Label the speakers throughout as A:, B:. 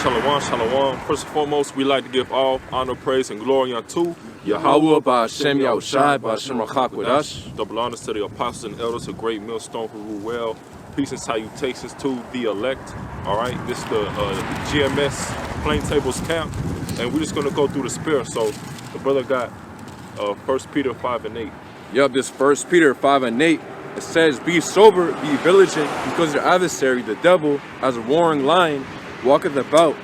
A: Shalom, shalom. First and foremost, we like to give all honor, praise, and glory unto
B: Yahweh, Ba'Hashem, Yahushai, Ba'Hashem Rachak with us.
A: Double honors to the apostles and elders of great Millstone who rule well. Peace and salutations to the elect. All right, this is the GMS Plaintables camp, and we're just going to go through the spirit. So the brother got 1 Peter 5 and 8.
B: Yup, this 1 Peter 5 and 8. It says, be sober, be vigilant, because your adversary, the devil, as a roaring lion, walketh about,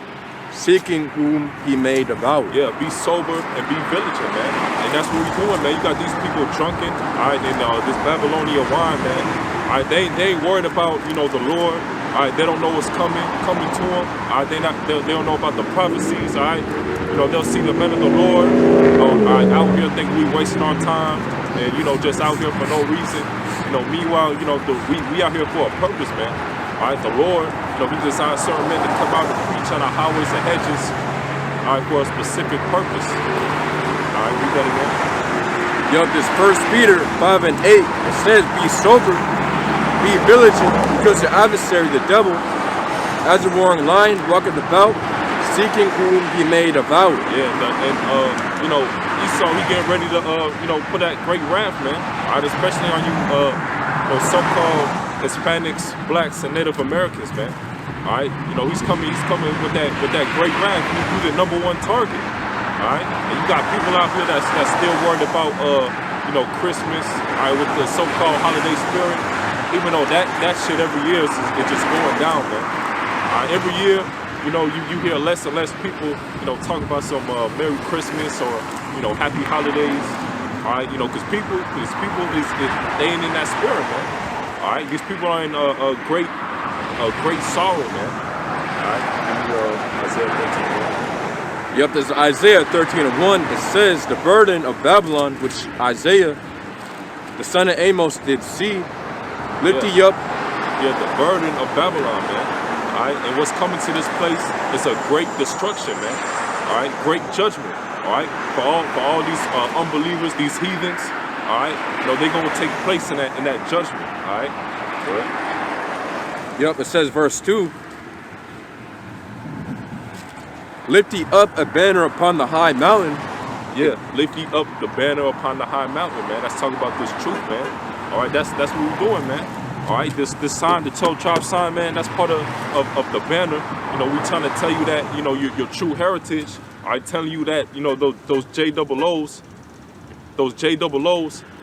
B: seeking whom he may devour.
A: Yeah, be sober and be vigilant, man. And that's what we're doing, man. You got these people drunken, all right, and this Babylonian wine, man. All right, they ain't worried about, the Lord. All right, they don't know what's coming to them. All right, they don't know about the prophecies. All right, they'll see the men of the Lord. All right, out here thinking we wasting our time, and just out here for no reason. Meanwhile, we out here for a purpose, man. All right, the Lord, he designed certain men to come out and preach on the highways and hedges, all right, for a specific purpose. All right, read that again.
B: Yup, this 1 Peter 5 and 8, it says, be sober, be vigilant, because your adversary, the devil, as a roaring lion, walketh about, seeking whom he may devour.
A: Yeah, and Esau, he getting ready to, put that great wrath, man. All right, especially on you, so-called Hispanics, blacks, and Native Americans, man. All right, he's coming with that great wrath. You're the #1 target. All right, and you got people out here that's still worried about, Christmas. All right, with the so-called holiday spirit. Even though that shit every year is just going down, man. All right, every year, you hear less and less people, talk about some Merry Christmas or Happy Holidays. All right, because people they ain't in that spirit, man. All right, these people are in a great sorrow, man. All right, Isaiah 13:1.
B: Yep, there's Isaiah 13:1. It says, the burden of Babylon, which Isaiah, the son of Amos, did see, lift ye up.
A: Yeah, the burden of Babylon, man. All right, and what's coming to this place is a great destruction, man. All right, great judgment. All right, for all these unbelievers, these heathens. All right, they're gonna take place in that judgment. All right. Correct.
B: Yep, it says verse 2. Lift ye up a banner upon the high mountain.
A: Yeah, lift ye up the banner upon the high mountain, man. That's talking about this truth, man. All right, that's what we're doing, man. All right, this sign, the 12 tribe sign, man, that's part of the banner. We trying to tell you that, your true heritage. All right, telling you that, those JOOs,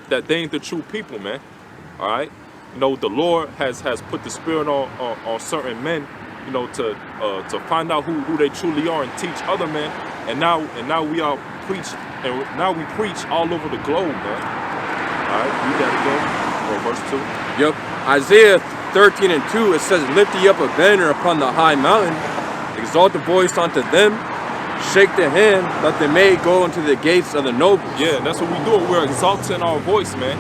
A: that they ain't the true people, man. All right. The Lord has put the spirit on certain men, to find out who they truly are and teach other men. And now we preach all over the globe, man. All right, read that again, verse 2.
B: Yep, Isaiah 13:2. It says, lift ye up a banner upon the high mountain, exalt the voice unto them, shake the hand, that they may go into the gates of the nobles.
A: Yeah, that's what we do. We're exalting our voice, man.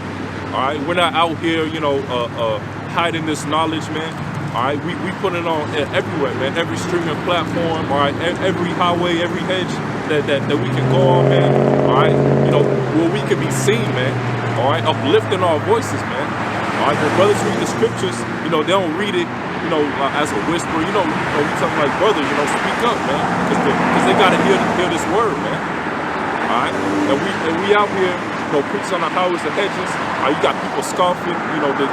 A: All right, we're not out here, hiding this knowledge, man. All right, we put it on everywhere, man. Every streaming platform, all right, every highway, every hedge that we can go on, man. All right, where we can be seen, man. All right, uplifting our voices, man. All right, when brothers read the scriptures, they don't read it, as a whisper. We talking like, brother, speak up, man, because they gotta hear this word, man. All right, and we out here, preaching on the highways and hedges. You got people scoffing, people who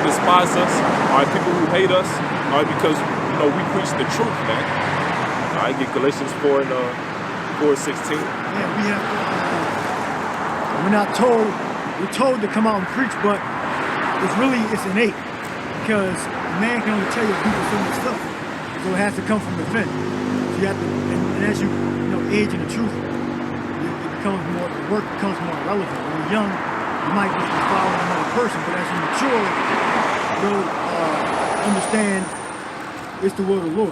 A: despise us, all right, people who hate us, all right, because we preach the truth, man. All right, get Galatians 4 and 4:16.
C: Yeah, we have to. We're not told. We're told to come out and preach, but it's innate, because a man can only tell your people so much stuff, so it has to come from within. So you have to, and as you age in the truth, the work becomes more relevant. When you're young, you might just be following another person, but as you mature, you'll understand it's the word of the Lord.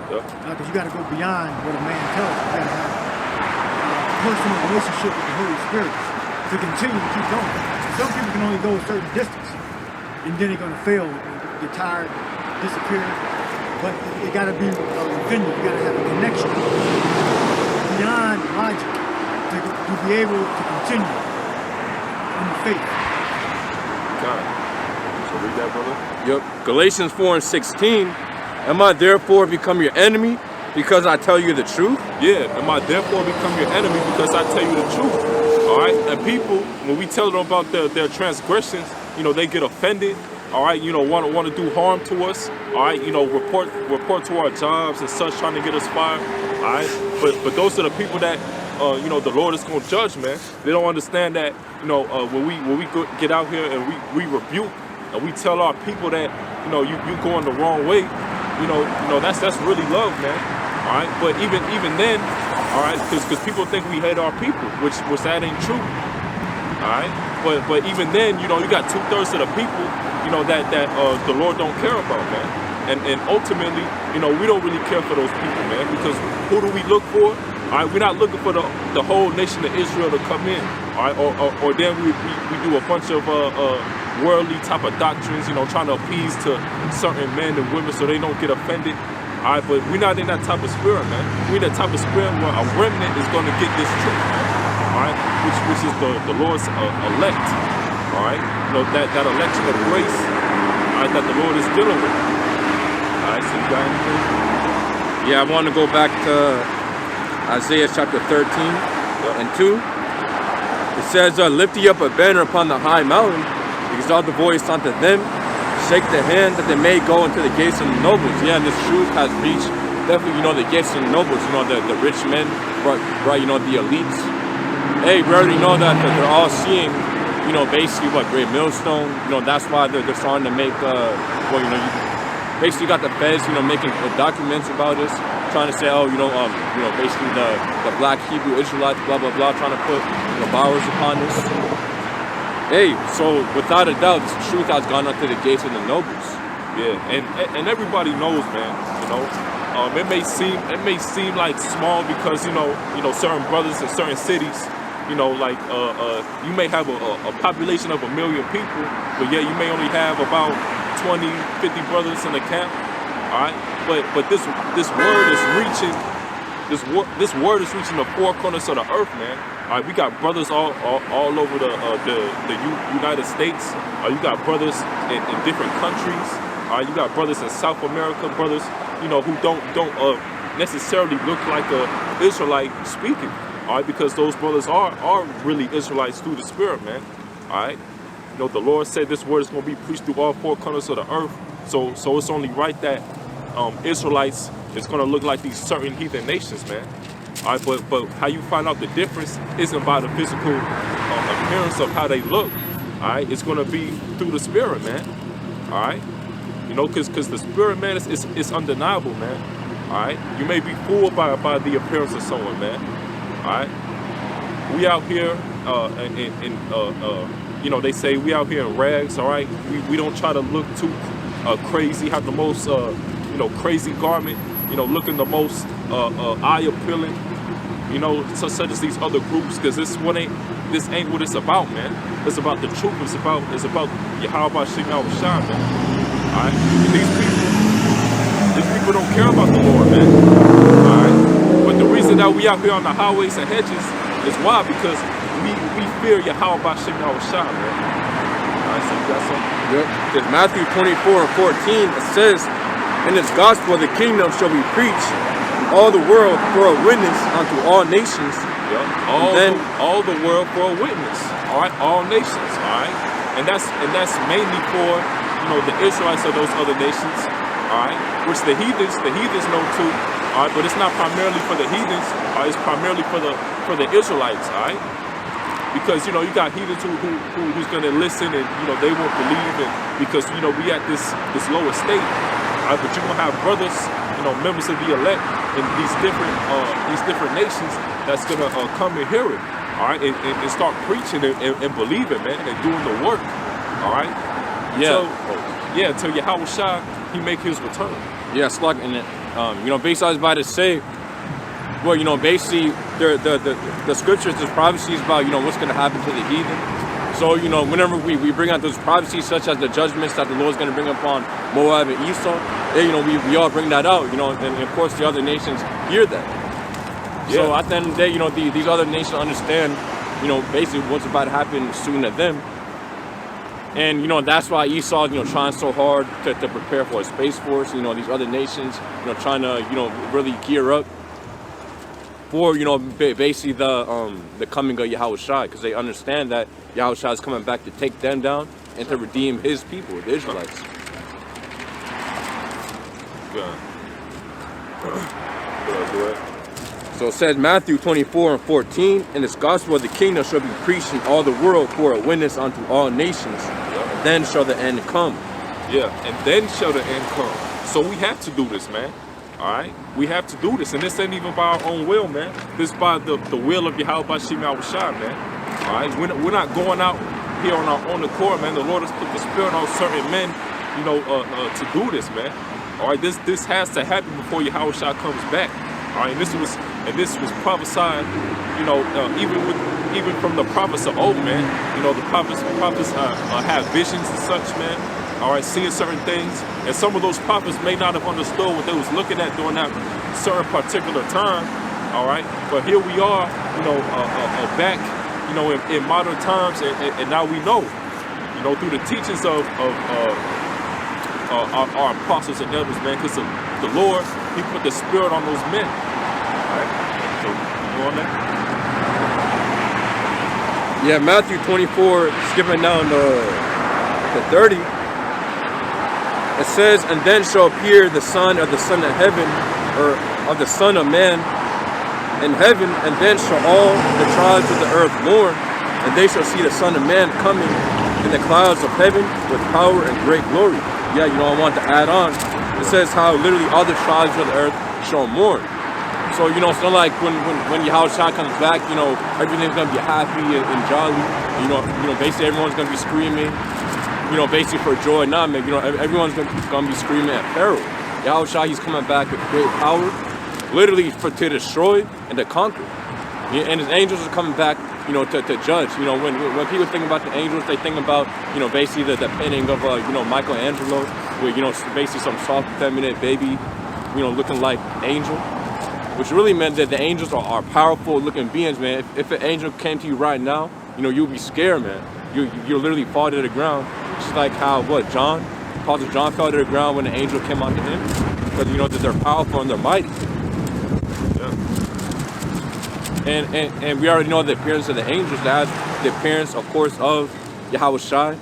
C: Because you got to go beyond what a man tells you. You got to have a personal relationship with the Holy Spirit to continue to keep going. Some people can only go a certain distance, and then they're going to fail, get tired, disappear. But it got to be within you. You got to have a connection beyond logic to be able to continue in the faith.
A: God. So read that, brother.
B: Yep, Galatians 4 and 16. Am I therefore become your enemy, Because I tell you the truth?
A: Yeah, am I therefore become your enemy because I tell you the truth? All right, and people, when we tell them about their transgressions, you know, they get offended. All right, you know, want to do harm to us. All right, you know, report to our jobs and such, trying to get us fired. All right, but those are the people that you know, the Lord is going to judge, man. They don't understand that, you know, when we get out here and we rebuke and we tell our people that, you know, you going the wrong way. You know that's really love, man. All right, but even then, all right, because people think we hate our people, which that ain't true. All right, but even then, you know, you got 2/3 of the people, you know, that the Lord don't care about, man. And ultimately, you know, we don't really care for those people, man, because who do we look for? All right, we're not looking for the whole nation of Israel to come in, all right, or then we do a bunch of worldly type of doctrines, you know, trying to appease to certain men and women so they don't get offended. All right, but we're not in that type of spirit, man. We're in that type of spirit where a remnant is going to get this truth, man. All right, which is the Lord's elect. All right, you know, that election of grace, all right, that the Lord is dealing with. All right, so you got anything?
B: Yeah, I want to go back to Isaiah chapter 13 and 2. It says, lift ye up a banner upon the high mountain, exalt the voice unto them, shake the hand that they may go into the gates of the nobles. Yeah, and this truth has reached definitely, you know, the gates of the nobles, you know, the rich men, right, you know, the elites. Hey, we already know that they're all seeing, you know, basically what great Millstone, you know, that's why they're starting to make, well, you know, you basically got the feds, you know, making documents about this, trying to say, oh, you know, basically the black Hebrew Israelites, blah, blah, blah, trying to put, you know, bowers upon this. Hey, so without a doubt, this truth has gone up to the gates of the nobles.
A: Yeah, and everybody knows, man. You know, it may seem like small because you know certain brothers in certain cities, you know, like you may have a population of 1 million people, but yeah, you may only have about 20, 50 brothers in the camp. All right, but this word is reaching. This word is reaching the four corners of the earth, man. All right, we got brothers all over the United States. You got brothers in different countries. All right, you got brothers in South America, brothers, you know, who don't necessarily look like a Israelite speaking. All right, because those brothers are really Israelites through the Spirit, man. All right, you know, the Lord said this word is going to be preached through all four corners of the earth. So it's only right that Israelites is going to look like these certain heathen nations, man. All right, but how you find out the difference isn't by the physical appearance of how they look. All right, it's going to be through the Spirit, man. All right, you know, because the Spirit, man, is undeniable, man. All right, you may be fooled by the appearance of someone, man. All right, we out here you know, they say we out here in rags. All right, we don't try to look too crazy, have the most you know, crazy garment, you know, looking the most eye appealing, you know, such as these other groups, because this ain't what it's about, man. It's about the truth. It's about Yahweh Shema Shah, man. All right, and these people don't care about the Lord, man. All right, but the reason that we out here on the highways and hedges is why, because we fear Yahweh Shema Shah, man. All right, so you got something?
B: Yep. Because Matthew 24 and 14, it says, in this gospel, the kingdom shall be preached in all the world for a witness unto all nations.
A: Yeah. All the world for a witness. All right, all nations. All right, and that's mainly for, you know, the Israelites of those other nations. All right, which the heathens know too. All right, but it's not primarily for the heathens. It's primarily for the Israelites. All right, because you know you got heathens who's going to listen and you know they won't believe it because you know we at this lower state. But you're gonna have brothers, you know, members of the elect in these different nations that's gonna come and hear it, all right, and start preaching and believing, man, and doing the work, all right. Yeah. Until Yahweh Shah, he make his return.
B: Yeah, it's like, and you know, basically I was about to say, well, you know, basically the scriptures, there's prophecies about, you know, what's gonna happen to the heathen. So, you know, whenever we bring out those prophecies, such as the judgments that the Lord's going to bring upon Moab and Esau, you know, we all bring that out, you know, and of course the other nations hear that. Yeah. So at the end of the day, you know, these other nations understand, you know, basically what's about to happen soon to them. And, you know, that's why Esau, you know, trying so hard to prepare for a space force, you know, these other nations, you know, trying to, you know, really gear up for, you know, basically the coming of Yahushua, because they understand that Yahushua is coming back to take them down and to redeem his people, the Israelites.
A: Good.
B: So it says Matthew 24:14, and this gospel of the kingdom shall be preached in all the world for a witness unto all nations. And then shall the end come.
A: Yeah, and then shall the end come. So we have to do this, man. All right? We have to do this. And this ain't even by our own will, man. This is by the will of Yahweh Bashim Yahushua, man. All right? We're not going out here on our own accord, man. The Lord has put the spirit on certain men, you know, to do this, man. All right? This has to happen before Yahushua comes back. All right? And this was prophesied, you know, even from the prophets of old, man. You know, the prophets have visions and such, man. All right, seeing certain things, and some of those prophets may not have understood what they was looking at during that certain particular time. All right, but here we are, you know, back, you know, in modern times, and now we know, you know, through the teachings of our apostles and elders, man, because the Lord, He put the spirit on those men. All right, so you go on that.
B: Yeah, Matthew 24, skipping down to 30. It says, and then shall appear the Son of heaven, or of the Son of Man in heaven, and then shall all the tribes of the earth mourn, and they shall see the Son of Man coming in the clouds of heaven with power and great glory. Yeah, you know, I want to add on. It says how literally all the tribes of the earth shall mourn. So, you know, it's not like when Yahushua comes back, you know, everything's going to be happy and jolly. You know, basically everyone's going to be screaming, you know, basically for joy. Nah, man, you know, everyone's going to be screaming at peril. Yahushua, He's coming back with great power, literally to destroy and to conquer. And His angels are coming back, you know, to judge. You know, when people think about the angels, they think about, you know, basically the painting of, you know, Michelangelo, with, you know, basically some soft, feminine baby, you know, looking like angel. Which really meant that the angels are powerful looking beings, man. If an angel came to you right now, you know, you'll be scared, man. You'll literally fall to the ground. Just like how, Apostle John fell to the ground when the angel came out to him. Because, you know, that they're powerful and they're mighty. Yeah. And we already know the appearance of the angels. That's the appearance, of course, of Yahushua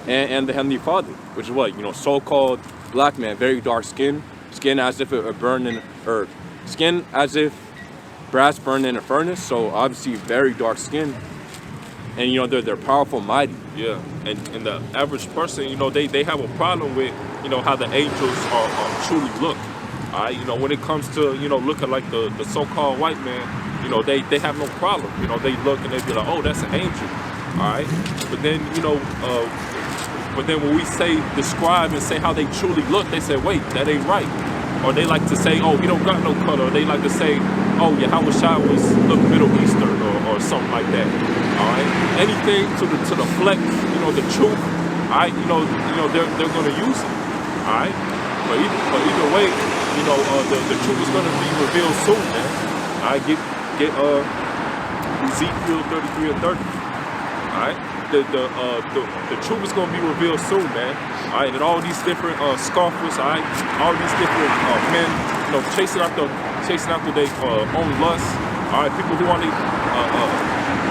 B: and the Heavenly Father. Which is what, you know, so-called black man, very dark skin as if it burned in, or skin as if brass burned in a furnace, so obviously very dark skin. And, you know, they're powerful, mighty.
A: Yeah, and the average person, you know, they have a problem with, you know, how the angels are truly look. All right, you know, when it comes to, you know, looking like the so-called white man, you know, they have no problem. You know, they look and they be like, oh, that's an angel. All right, but then, you know, when we describe and say how they truly look, they say, wait, that ain't right. Or they like to say, oh, he don't got no color. Or they like to say, oh, Yahushua was look Middle Eastern or something like that. All right, anything to the flex, you know, the truth. All right, you know, they're gonna use it. All right, but either way, you know, the truth is gonna be revealed soon, man. All right, get Ezekiel 33 and 30. All right, the truth is gonna be revealed soon, man. All right, and all these different scoffers, all right, all these different men, you know, chasing after their own lust. All right, people who want to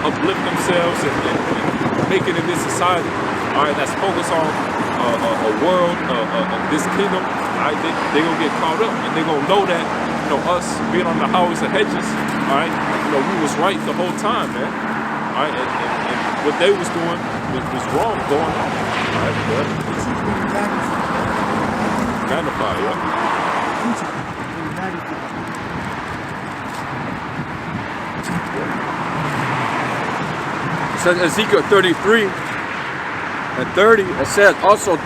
A: uplift themselves and make it in this society. All right, that's focused on a world, this kingdom. All right, they gonna get caught up, and they gonna know that, you know, us being on the highways and hedges. All right, you know, we was right the whole time, man. All right, and what they was doing was wrong going on. All right, good. Magnify, yeah.
B: It says Ezekiel 33 and 30. It says also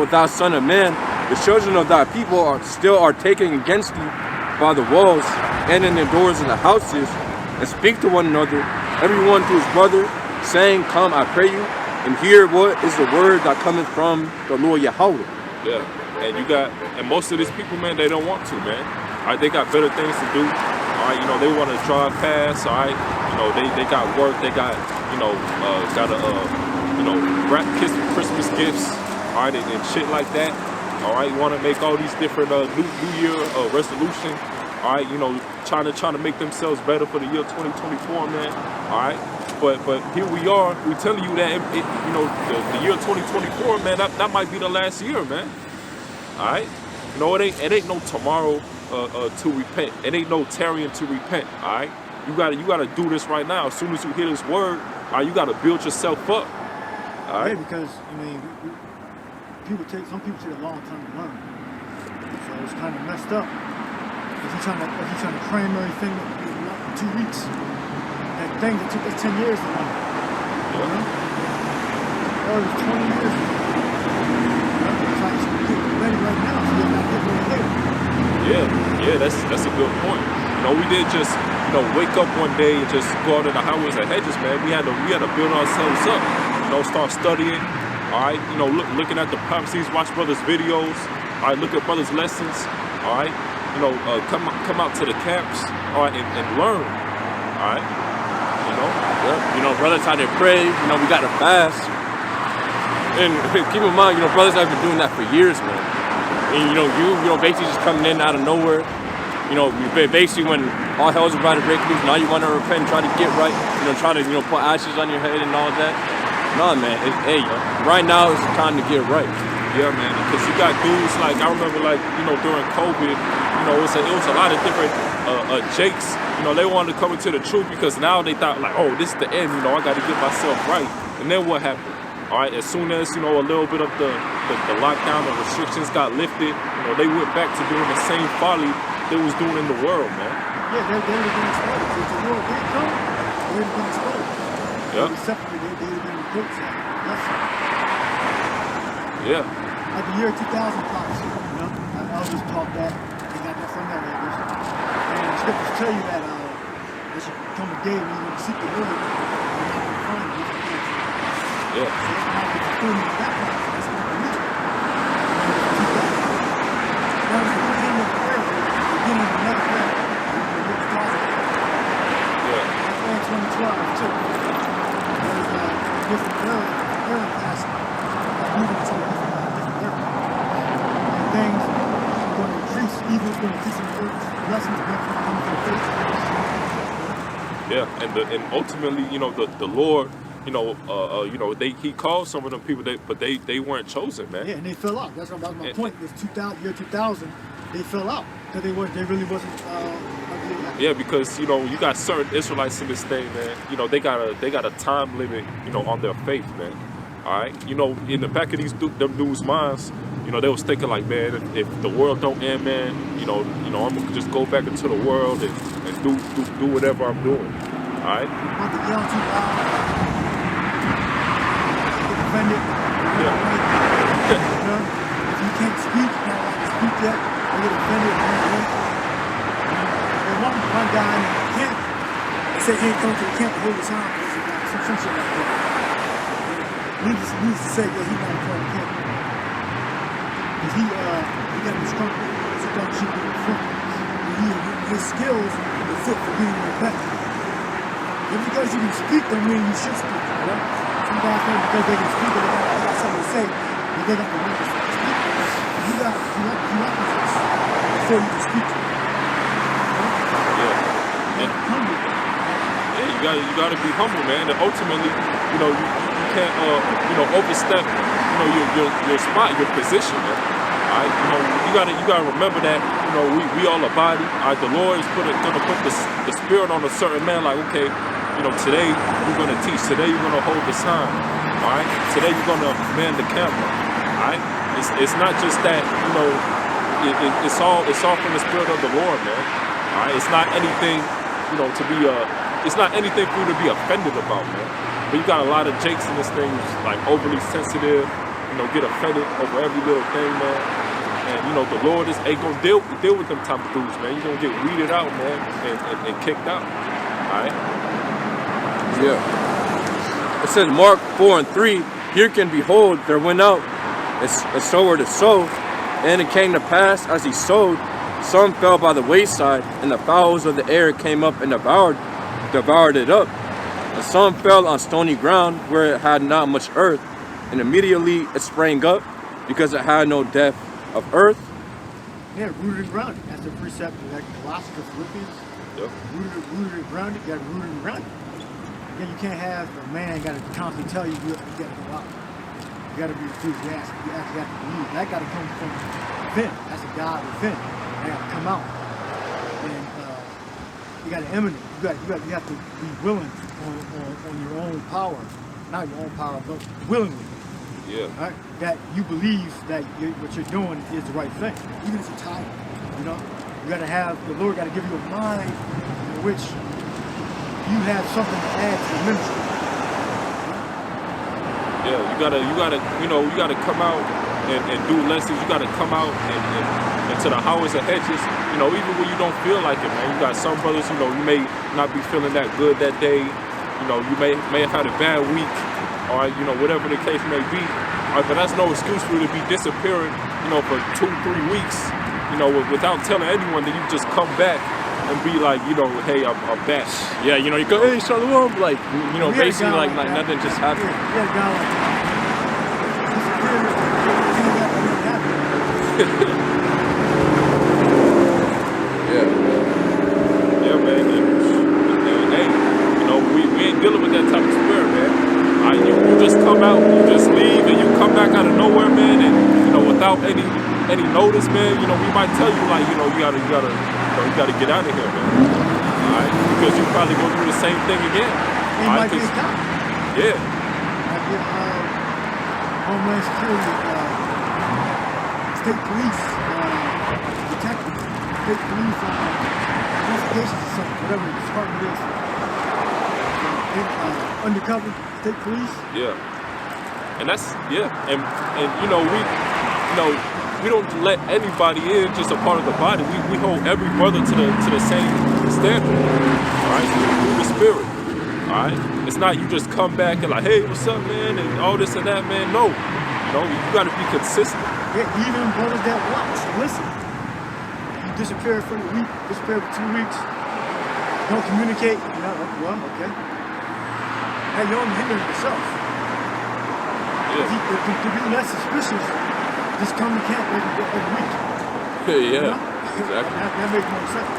B: thou son of man, the children of thy people are taken against thee by the walls and in the doors of the houses, and speak to one another, everyone to his brother, saying, come, I pray you, and hear what is the word that cometh from the Lord Yahweh.
A: Yeah, and most of these people, man, they don't want to, man. All right, they got better things to do. All right, you know, they want to drive fast. All right, you know, they got work. They got, you know, got a you know, wrap Christmas gifts, all right, and shit like that. All right, want to make all these different New Year resolution. All right, you know, trying to make themselves better for the year 2024, man. All right, but here we are. We telling you that you know the year 2024, man. That might be the last year, man. All right, you know it ain't no tomorrow to repent. It ain't no tarrying to repent. All right, you gotta do this right now. As soon as you hear this word, all right, you gotta build yourself up. All right,
C: yeah, because I mean, some people take a long time to learn, so it's kind of messed up. If you're trying to cram everything in 2 weeks, that thing that took us 10 years to learn, you know? Or it was 20 years ago. It's like get ready right now, so you're not getting ready later.
A: Yeah, that's a good point. You know, we didn't just, you know, wake up one day and just go out in the highways and hedges, man. We had to build ourselves up. You know, start studying. All right, you know, looking at the prophecies, watch brothers' videos. All right, look at brothers' lessons. All right. You know, come out to the camps, all right, and learn, all right.
B: You know, brothers how they pray. You know, we got to fast, and keep in mind, you know, brothers have been doing that for years, man. And you know, basically just coming in out of nowhere. You know, basically when all hell's about to break loose, now you want to repent, and try to get right. You know, try to put ashes on your head and all that. No, man. Hey, right now is the time to get right.
A: Yeah, man, because you got dudes like, I remember, like, you know, during COVID, you know, it was a lot of different jakes. You know, they wanted to come into the truth because now they thought, like, oh, this is the end, you know, I got to get myself right. And then what happened? All right, as soon as, you know, a little bit of the lockdown, the restrictions got lifted, you know, they went back to doing the same folly they was doing in the world, man.
C: Yeah, they would have been exposed. If the world didn't come, they would have been exposed.
A: Yeah.
C: They would have been reports out.
A: Yeah.
C: Like the year 2000 prophecy, you know, I was just taught that. They got that from that language. And the scriptures tell you that there should come a day when you're going to seek the Lord and you're not going to find it.
A: Yeah.
C: So it's not the fulfillment of that prophecy. That's what we need. That was the beginning of the era, the beginning of another era. The year 2000.
A: Yeah.
C: That's why in 2012 too. There was a different era passing. Moving to a different era. And things are going to increase, evil is going to increase in the earth, blessings are going to come from faith.
A: Yeah, and ultimately, you know, the Lord, you know, he called some of them people, but they weren't chosen, man.
C: Yeah, and they fell out. That's my point. This year 2000, they fell out because they really wasn't.
A: Yeah, because you know you got certain Israelites in this thing, man. You know they got a time limit, you know, on their faith, man. All right, you know, in the back of them dudes' minds, you know, they was thinking like, man, if the world don't end, man, you know, I'm gonna just go back into the world and do whatever I'm doing. All right.
C: Want to yell too loud, get offended.
A: Yeah.
C: You know, if you can't speak, you're not allowed to speak yet. I get offended. There's one guy in the camp. They said he ain't come to the camp to hold his arm because he got some shit like that. Needless to say, yeah, he's not a part of the camp. Because he got this strong shit in the front. And his skills are fit for being in the back. Just because you can speak don't mean you should speak, right? Some guys think because they can speak, they got something to say, but they got the right to speak. You got this before you can speak.
A: Yeah.
C: Humble.
A: Yeah, you gotta be humble, man. And ultimately, you know, you can't overstep, you know, your spot, your position, man. All right, you know, you gotta remember that, you know, we all a body. All right, the Lord is gonna put the spirit on a certain man. Like, okay, you know, today you're gonna teach. Today you're gonna hold the sign. All right, today you're gonna man the camera. All right, it's not just that, you know, it's all from the spirit of the Lord, man. All right, it's not anything, you know, it's not anything for you to be offended about, man. But you got a lot of jakes in this thing, like overly sensitive, you know, get offended over every little thing, man. And you know, the Lord ain't gonna deal with them type of dudes, man. You're gonna get weeded out, man, and kicked out. Alright?
B: Yeah. It says Mark 4:3, hearken, behold, there went out a sower to sow, and it came to pass as he sowed, some fell by the wayside, and the fowls of the air came up and devoured it up. And some fell on stony ground where it had not much earth, and immediately it sprang up because it had no depth of earth.
C: Yeah, rooted and grounded. That's the precept like Colossians or Philippians.
A: Yep.
C: Rooted and grounded. You got rooted and grounded. Again, you can't have a man got to constantly tell you you got to go out. You got to be enthusiastic. You actually got to believe. That got to come from within. That's a God within. That got to come out. And you got to emanate. You have to be willing on your own power, not your own power, but willingly.
A: Yeah.
C: Right? That you believe that what you're doing is the right thing, even if you're tired. You know, you got to have the Lord got to give you a mind in which you have something to add to the ministry.
A: Yeah, you gotta come out and do lessons. You gotta come out and to the highways and hedges. You know, even when you don't feel like it, man. You got some brothers, you know, you may not be feeling that good that day. You know, you may have had a bad week, or you know, whatever the case may be. All right, but that's no excuse for you to be disappearing, you know, for 2-3 weeks, you know, without telling anyone. That you just come back and be like, you know, hey, I'm back.
B: Yeah, you know, you go, hey, Shalom, like, you know, basically like nothing just happened.
C: Yeah, a guy like that.
A: Yeah, man. And hey, you know, we ain't dealing with that type of spirit, man. You just come out, you just leave, and you come back out of nowhere, man, and you know, without any notice, man. You know, we might tell you like, you know, you gotta get out of here, man. All right, because you probably go through the same thing again.
C: It might be a cop.
A: Yeah.
C: Might be Homeland Security, state police, detectives, state police, investigations or something, whatever the department is. Undercover, state police.
A: Yeah. And that's, and you know, we don't let anybody in, just a part of the body. We hold every brother to the same standard. All right, through the spirit. All right, it's not you just come back and like, hey, what's up, man, and all this and that, man. No, you know, you got to be consistent.
C: Yeah, even brothers that watch, listen. You disappear for a week, disappear for 2 weeks, don't communicate. You know, well, okay. Hey, you're only hindering yourself.
A: Yeah.
C: To be less suspicious, just come to camp every week.
B: Yeah,
C: You know?
B: exactly.
C: That makes more sense.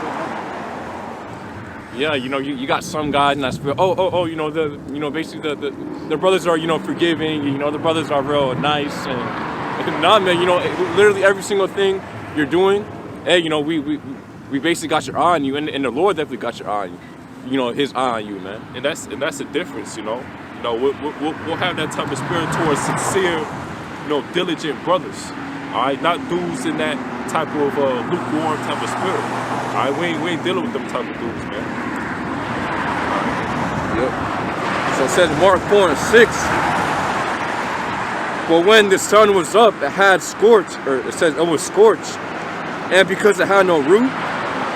B: Yeah, you know, you got some guys in that spirit. You know, basically the brothers are, you know, forgiving. You know, the brothers are real nice and nah, man. You know, literally every single thing you're doing, hey, you know, we basically got your eye on you, and the Lord definitely got your eye on you. You know, His eye on you, man.
A: And that's the difference, you know. You know, we'll have that type of spirit towards sincere, you know, diligent brothers. All right, not dudes in that type of lukewarm type of spirit. All right, we ain't dealing with them type of dudes, man.
B: Yep. So it says Mark 4:6. But when the sun was up, it had scorched, or it says it was scorched, and because it had no root,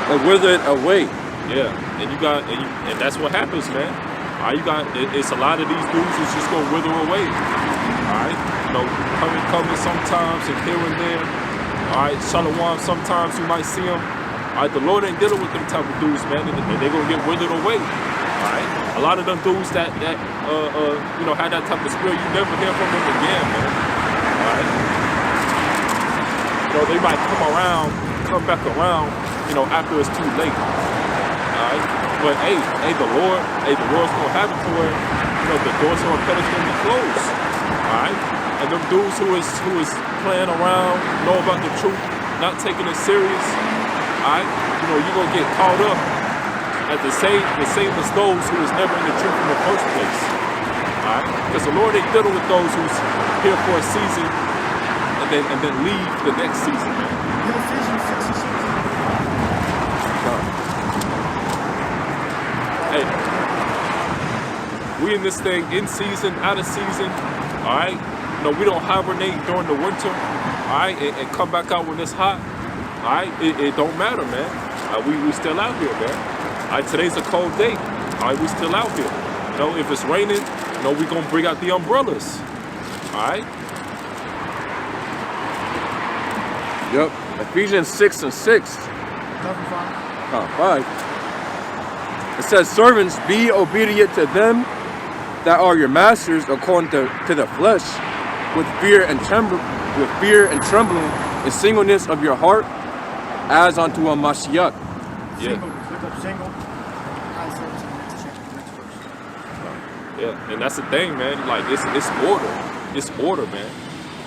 B: it withered away.
A: Yeah, and that's what happens, man. All right, it's a lot of these dudes who's just gonna wither away. All right, you know, coming sometimes and here and there. All right, Shalom, sometimes you might see them. All right, the Lord ain't dealing with them type of dudes, man, and they're gonna get withered away. All right, a lot of them dudes that you know, had that type of spirit, you never hear from them again, man. All right, you know, they might come back around, you know, after it's too late. Alright, but the Lord's gonna have it to where, you know, the doors of repentance gonna be closed. Alright? And them dudes who is playing around, know about the truth, not taking it serious, alright, you know, you're gonna get caught up at the same as those who was never in the truth in the first place. Alright? Because the Lord ain't dealing with those who's here for a season and then leave the next season, man. Hey, we in this thing, in season, out of season, all right? You know, we don't hibernate during the winter, all right, and come back out when it's hot, all right? It don't matter, man. We still out here, man. All right, today's a cold day, all right? We still out here. You know, if it's raining, you know, we gonna bring out the umbrellas, all right?
B: Yep, Ephesians 6:6.
C: 5.
B: 5. It says, servants, be obedient to them that are your masters according to the flesh, with fear and trembling, and singleness of your heart, as unto a Mashiach.
A: Yeah.
C: Look up single. I serve to the next chapter, next verse.
A: Yeah, and that's the thing, man. Like it's order. It's order, man.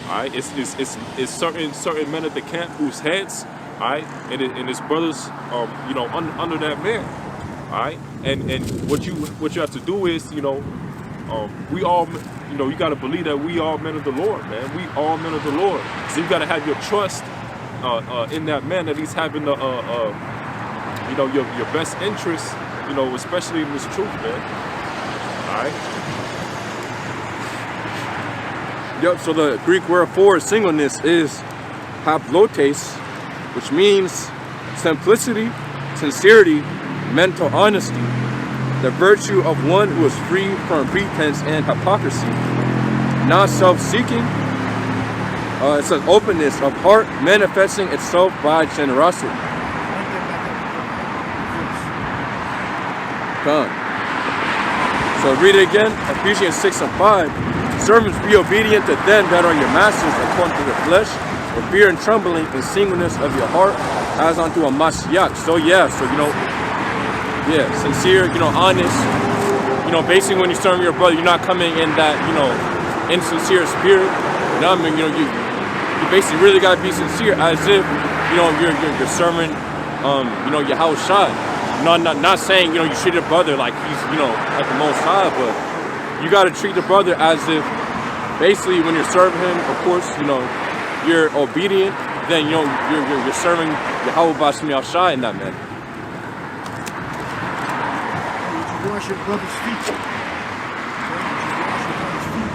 A: All right. It's certain men at the camp whose heads, all right, and his brothers, you know, under that man. All right. And what you have to do is, you know, we all, you know, you got to believe that we all men of the Lord, man. We all men of the Lord. So you got to have your trust in that man, that he's having the, you know, your best interest, you know, especially in this truth, man. All right.
B: Yep, so the Greek word for singleness is haplotes, which means simplicity, sincerity, mental honesty, the virtue of one who is free from pretense and hypocrisy, not self-seeking. It says openness of heart manifesting itself by generosity. Done. So read it again, Ephesians 6 and 5. Servants, be obedient to them that are your masters according to the flesh, with fear and trembling and singleness of your heart, as unto a Mashiach. So yeah, so you know, yeah, sincere, you know, honest. You know, basically when you serve your brother, you're not coming in that, you know, insincere spirit. You know what I mean? You know, you basically really gotta be sincere, as if, you know, you're serving, you know, your house shot. Not saying, you know, you treat your brother like he's, you know, like the Most High, but you got to treat the brother as if, basically, when you're serving him, of course, you know, you're obedient, then, you know, you're serving Yahweh Bashmi Al-Shai in that manner.
C: Would you wash your brother's feet? Would you wash your brother's feet?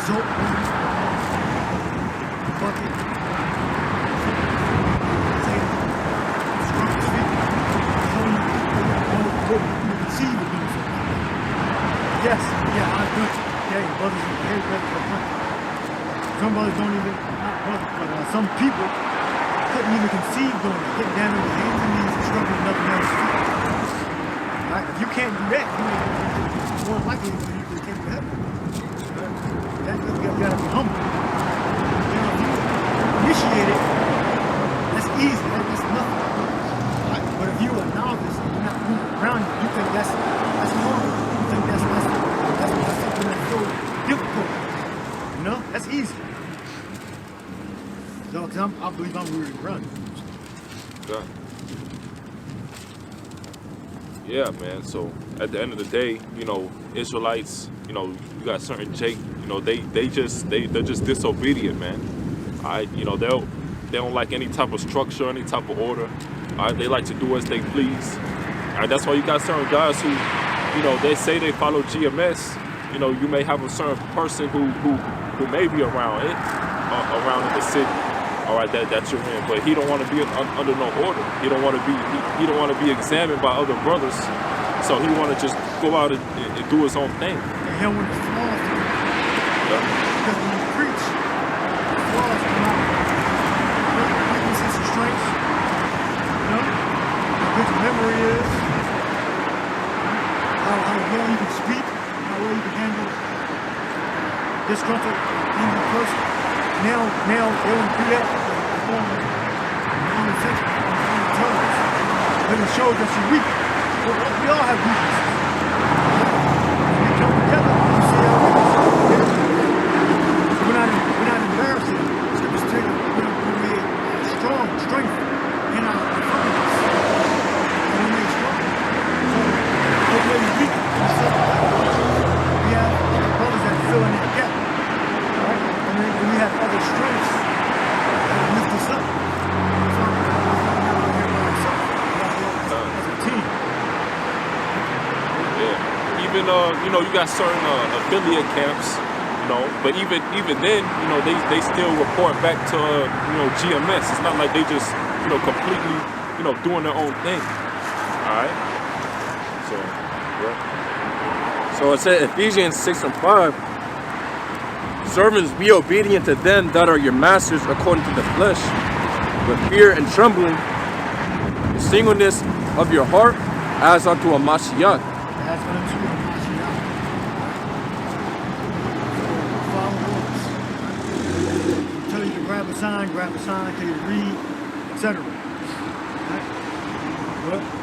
C: Soap, bucket, scrub his feet. You can see the beans. Yes, yeah, I've done it. Okay, brothers and hey, brothers have done it. Some brothers don't even, not brothers, but some people couldn't even conceive doing it. Getting down on your hands and knees and scrubbing another man's feet. Right? If you can't do that, you're more likely you can't do heaven. Right? You gotta be humble. You know, if you initiate it, that's easy, right? That's nothing. Right? But if you're a novice and you're not moving around you think that's normal. That's something that's so difficult. You know, that's easy. So, cause I believe I'm ready to run.
A: Yeah, man. So at the end of the day, you know, Israelites, you know, you got certain Jake, you know, they're just disobedient, man. All right, you know, they don't like any type of structure, any type of order. All right, they like to do as they please. All right, that's why you got certain guys who, you know, they say they follow GMS. You know, you may have a certain person who may be around it, around in the city, all right, that you're in, but he don't want to be under no order. He don't want to be he don't want to be examined by other brothers. So he want to just go out and do his own thing.
C: And he'll want his flaws to come out. Because when you preach, the flaws come out. Weaknesses and strengths. You know, how good your memory is. How well you can speak, how well you can handle disgruntled, angry person. Now they don't do that. But it shows that you're weak. We all have weaknesses. When we come together, we see our weaknesses. So we're not embarrassing. Scriptures take we made strong strength in our infirmities. And we made strong. So we're really weak. We have other brothers that fill in that gap. Right? And then we have other strengths that lift us up.
A: Even you know, you got certain affiliate camps, you know, but even then, you know, they still report back to you know, GMS. It's not like they just, you know, completely, you know, doing their own thing. All right. So yeah.
B: So it said Ephesians 6 and 5. Servants, be obedient to them that are your masters according to the flesh, with fear and trembling, the singleness of your heart, as unto a Mashiach.
C: As unto a Mashiach. So follow orders. Tell you to grab a sign, tell you to read, etc.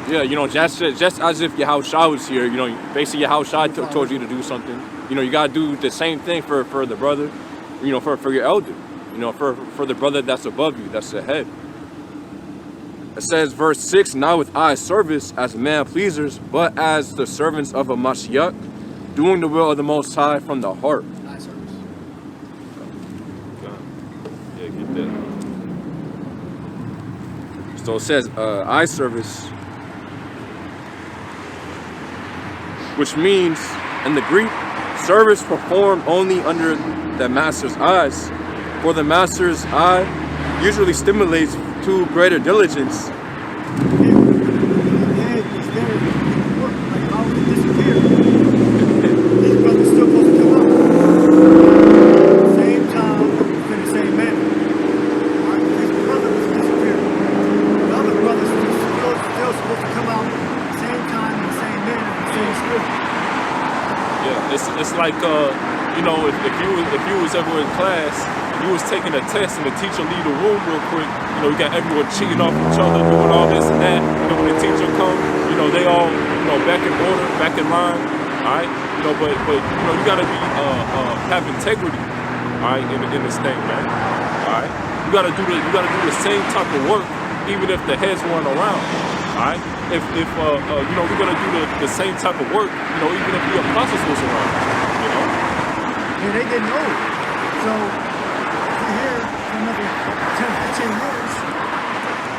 B: Yeah, you know, just as if Yahushua was here, you know, basically Yahushua told you to do something. You know, you gotta do the same thing for the brother, you know, for your elder, you know, for the brother that's above you, that's the head. It says, verse 6, not with eye service as man pleasers, but as the servants of a Mashiach, doing the will of the Most High from the heart.
C: Eye service.
A: Yeah, get that.
B: So it says eye service, which means in the Greek, service performed only under the master's eyes. For the master's eye usually stimulates to greater diligence.
C: The head is there to work. Like if I was to disappear, these brothers still supposed to come up. Same time, in the same manner. Alright, his brother was disappearing. The other brothers still supposed to come out at the same time, in the same manner, in the same spirit.
A: Yeah, it's like you know, if you was ever in class, you was taking a test and the teacher leave the room real quick, you know, you got everyone cheating off each other, doing all this and that. You know, when the teacher come, you know, they all, you know, back in order, back in line, all right. You know, but you know, you gotta be have integrity, all right, in this thing, man. All right, you gotta do the same type of work, even if the heads weren't around. All right, if you know, we're gonna do the same type of work, you know, even if the apostles was around, you know.
C: Yeah, they didn't know. So here for another 10, 15 years,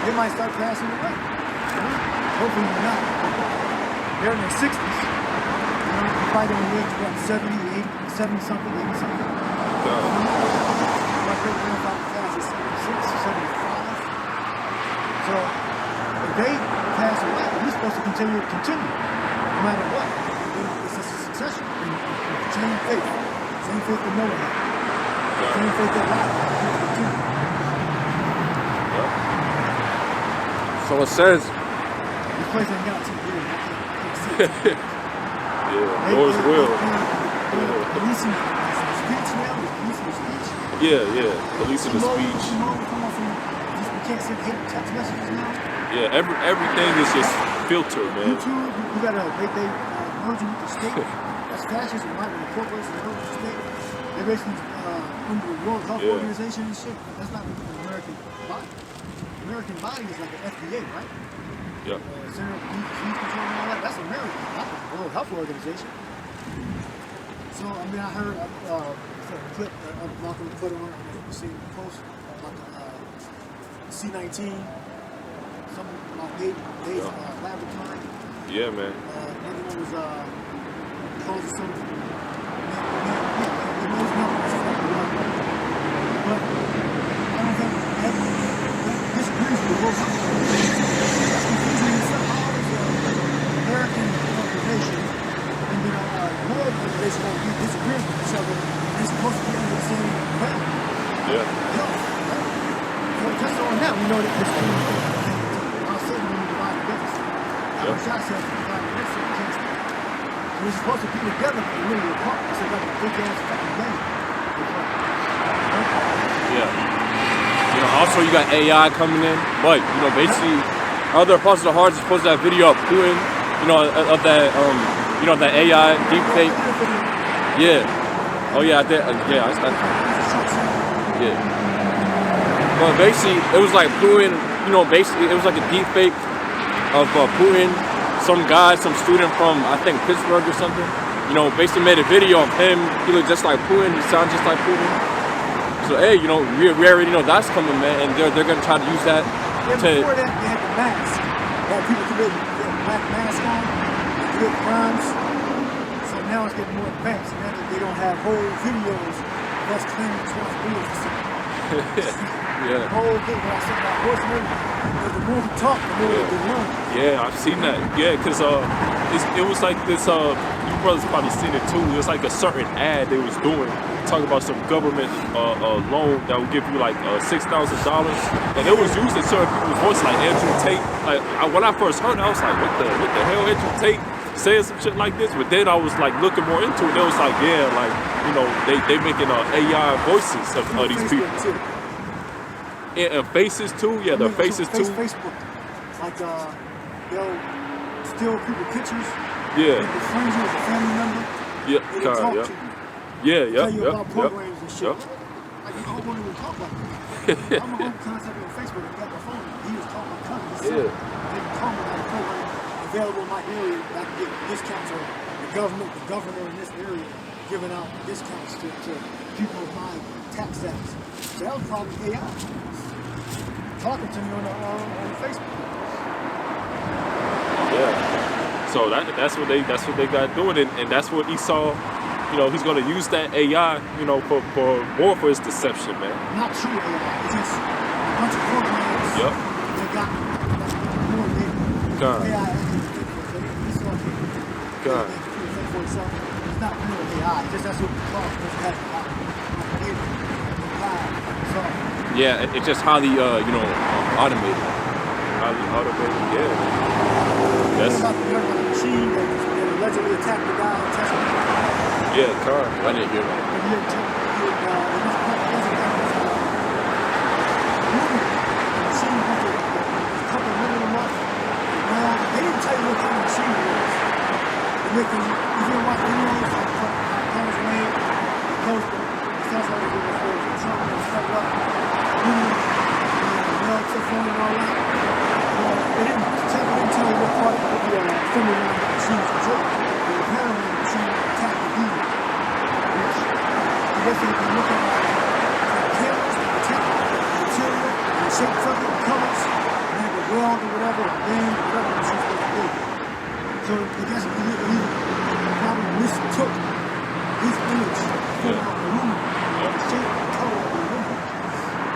C: they might start passing away. Hopefully not. They're in their 60s. You know, they're probably going to live to about 70, 80, 70 something, 80 something. My great grandfather passed at 76, 75. So if they pass away, we're supposed to continue, no matter what. It's a succession. Same faith. Same faith that Noah had. Same faith that God had.
B: So it says,
C: This place ain't got too good. I can't see it.
A: Yeah, Lord's will.
C: Policing speech now. Policing speech.
A: Yeah, policing the speech.
C: We can't send hate text messages now.
A: Yeah, everything is just filtered, man.
C: YouTube, you gotta they merge with the state. That's fascism, right? When the corporations merge with the state, they're basically under the World Health Organization and shit. That's not the American body. The American body is like an FDA, right?
A: Yeah.
C: Center of Disease Control and all that. That's American, not the World Health Organization. So I mean, I heard a clip of Malcolm put on. I don't know if you've seen the post about the C-19. Something about Dave's laboratory.
A: Yeah, man.
C: Another one was causing some it knows nothing. But I don't think that disagrees with the World Health Organization. That's confusing yourself. How is an American organization and then a world organization going to be disagreeing with each other and they're supposed to be under the same banner?
A: Yeah.
C: So just on that, we know that this thing our city when we divide the business. Our shot says we divide the business, we can't stop. So we're supposed to be together, but we're really apart. It's like a big ass fucking game.
B: yeah. You know, also you got AI coming in, but you know, basically, other parts of the heart is supposed to have video of Putin, you know, of that, you know, that AI deepfake. Yeah. Oh yeah, I think, yeah. Yeah. But basically, it was like Putin, you know, basically, it was like a deep fake of Putin. Some guy, some student from, I think, Pittsburgh or something, you know, basically made a video of him. He looked just like Putin. He sounded just like Putin. So, hey, you know, we already know that's coming, man. And they're going to try to use that
C: to... Before that, they had the mask. They had people committing black mask on, good crimes. So now it's getting more advanced. Now they don't have whole videos of us claiming responsibility for something.
B: Yeah.
C: The whole thing when I said about horsemen, the more we talk, the more we learn.
A: Yeah, I've seen that. Yeah, because it was like this. You brothers probably seen it too. It was like a certain ad they was doing, talking about some government loan that would give you like $6,000, and it was using certain people's voice, like Andrew Tate. Like when I first heard it, I was like, what the hell, Andrew Tate saying some shit like this? But then I was like looking more into it. It was like, yeah, like, you know, they making AI voices of these people.
C: Too.
A: And faces too. Yeah, the faces too.
C: Facebook, like they'll steal people pictures.
A: Yeah.
C: They befriend you as a family member.
A: Yeah.
C: They talk to you.
A: Yeah.
C: Tell you about programs and shit.
A: Yep.
C: Like you don't want to even talk about that. I'm a home contact on Facebook and got my phone. He was talking about content.
A: Yeah.
C: They can tell me about a program available in my area that I can get discounts on. The governor in this area giving out discounts to people of my tax status. So that was probably AI talking to me on Facebook.
A: Yeah. So that's what they got doing, and that's what Esau, you know, he's gonna use that AI, you know, for more for his deception, man.
C: Not true AI. It's just a bunch of programs.
A: Yep.
C: They got more data.
A: God.
C: AI actually think for it. Esau can't.
A: God.
C: Think for itself. It's not real AI. It's just that's what the clock doesn't have to
B: Yeah, it's just highly, you know, automated.
A: Highly automated, yeah. That's
C: about the machine that allegedly attacked the guy in Tesla.
A: yeah, car.
B: I didn't hear that.
C: They didn't tell you what kind of machine it was. If you watch videos, cars away, the coast, it sounds like it was Trump and stuff up. Phone and all that. They didn't tell you what part of the assembly line the machine's control. The repair line the machine attacked the deal. Which I guess if you look at the cameras, the material, the shapes of it, the colors, and the weld or whatever, the band, whatever the machine's supposed to do. So I guess he probably mistook his image from the aluminum, the shape and color of the aluminum.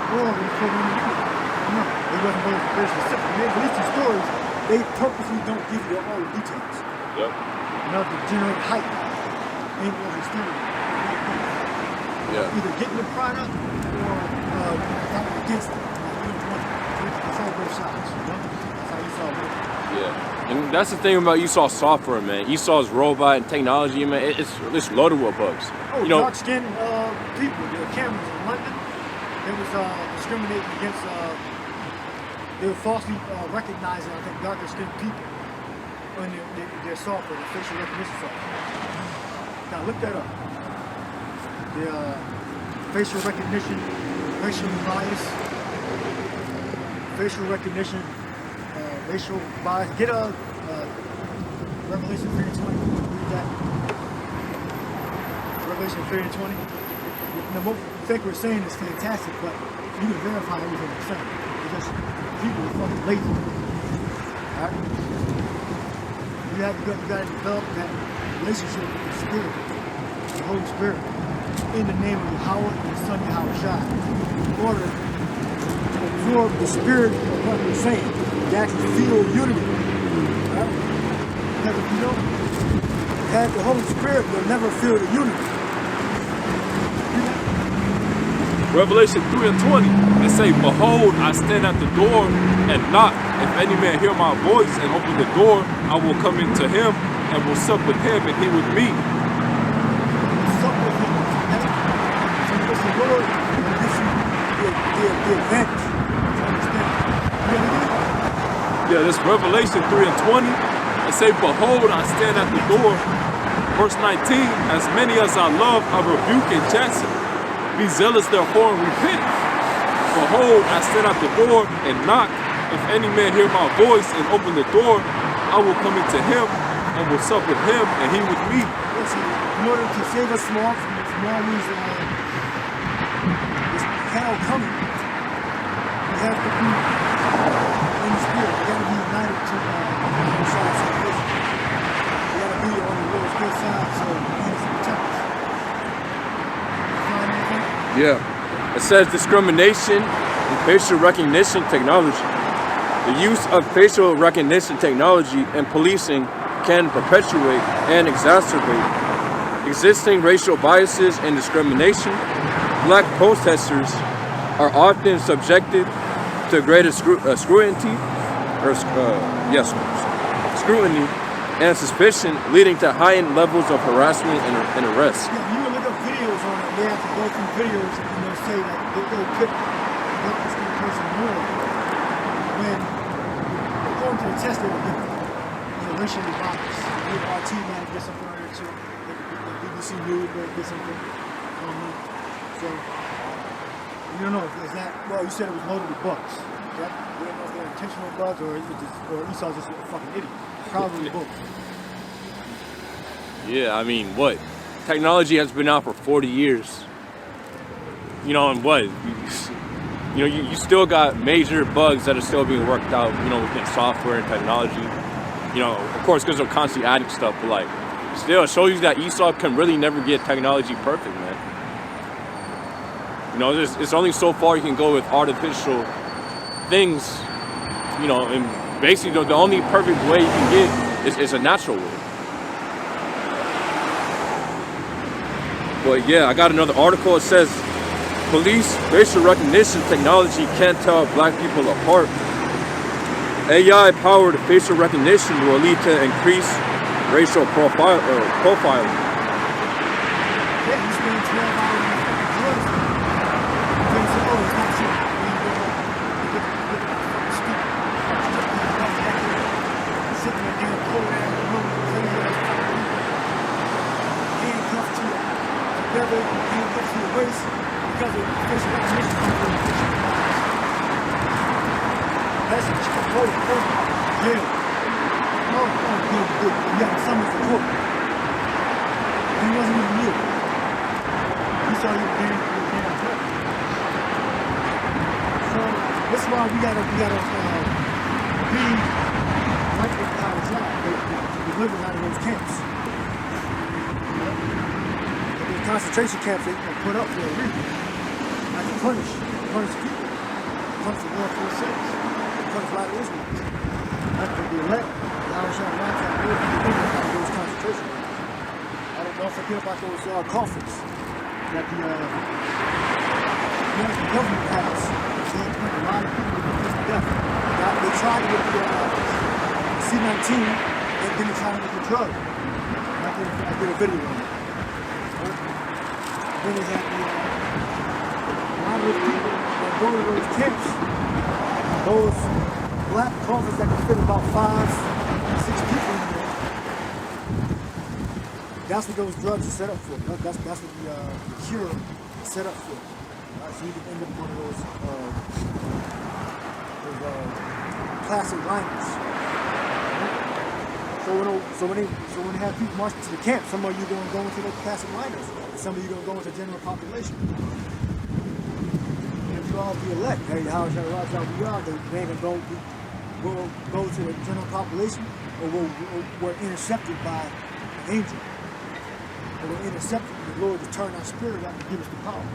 C: Or he put it in the no, it wasn't very specific. At least in stories, they purposely don't give you all the details.
A: Yep.
C: You know, to generate hype. Ain't what the story.
B: Yeah.
C: Either getting the product or fighting against it. It's all both sides, you know? That's how you saw it.
B: Yeah. And that's the thing about Esau software, man. Esau's robot and technology, man, it's loaded with bugs.
C: Oh,
B: you know,
C: dark-skinned people, the cameras in London, they was discriminating against they were falsely recognizing, I think, darker-skinned people on their software, the facial recognition software. Now, look that up. The facial recognition, racial bias, facial recognition, racial bias. Get a Revelation 3:20. Read that. Revelation 3:20. Now, what we think we're saying is fantastic, but you can verify everything we're saying. It's just people are fucking lazy. Alright? You got to develop that relationship with the Spirit, the Holy Spirit, in the name of Yahweh and the Son Yahweh Shai, in order to absorb the Spirit of what we're saying, to actually feel unity. Right? Because if you don't have the Holy Spirit, you'll never feel the unity.
A: Revelation 3:20, it say, behold, I stand at the door and knock. If any man hear my voice and open the door, I will come into him and will sup with him and he with me.
C: Sup with him. So it's the Lord that gives you the advantage. You understand? You know
A: Yeah, this Revelation 3:20, it say, behold, I stand at the door. Verse 19, as many as I love, I rebuke and chasten. Be zealous therefore and repent. Behold, I stand at the door and knock. If any man hear my voice and open the door, I will come into him and will sup with him and he with me.
C: Listen, in order to save us from all these this hell coming, we have to be in the Spirit. We got to be united to the side of salvation. We got to be on the Lord's good side so He can protect us.
B: yeah. It says discrimination in facial recognition technology. The use of facial recognition technology in policing can perpetuate and exacerbate existing racial biases and discrimination. Black protesters are often subjected to greater scrutiny and suspicion, leading to heightened levels of harassment and arrest.
C: Yeah, you look up videos on it. They have to go through videos and they'll say that they'll pick this person more when according to the test they were different. Racially biased. The RT man get something on there too. The BBC News may get something on me. So you don't know is that well you said it was loaded with bugs. Yep. You don't know if they're intentional bugs or Esau's just a fucking idiot. Probably both.
B: Yeah, I mean, what? Technology has been out for 40 years. You know, and what? You still got major bugs that are still being worked out, within software and technology. Of course, because they're constantly adding stuff, but like, still, it shows you that Esau can really never get technology perfect, man. It's only so far you can go with artificial things, and basically the only perfect way you can get is a natural way. But yeah, I got another article. It says, police facial recognition technology can't tell black people apart. AI-powered facial recognition will lead to increased racial profiling.
C: Yeah, you spend 12 hours in the fucking drugs. You say, oh, it's not true. You get stupid. Sitting in a damn cold ass room, crazy ass fucking people. Handcuffed to you, together, handcuffed to your waist because of facial recognition comes from facial bias. That's what you can vote for. Yeah. Oh, good. You got to summons the court. He wasn't even you. He saw you damn good. So this is why we gotta be right with our job to deliver out of those camps. The concentration camps they put up for a reason. Like to punish people. Punish the world for themselves. Punish a lot of Israelites. That's for the elect. Those concentration camps. Don't forget about those coffins that the American government has. They put a lot of people to death. They tried to get the C-19 and then they tried to get the drug. I did a video on it. Then they had a lot of those people that go to those camps. Those black coffins that can fit about 5-6 people in there. That's what those drugs are set up for. That's what the cure is set up for. So you can end up one of those plastic liners. So when they have people marching to the camp, some of you going to go into those plastic liners. Some of you going to go into the general population. And if you all be elect, hey, how shall we are? They ain't going to go to the general population, or we're intercepted by an angel. Or we're intercepted the Lord to turn our spirit out and give us the power.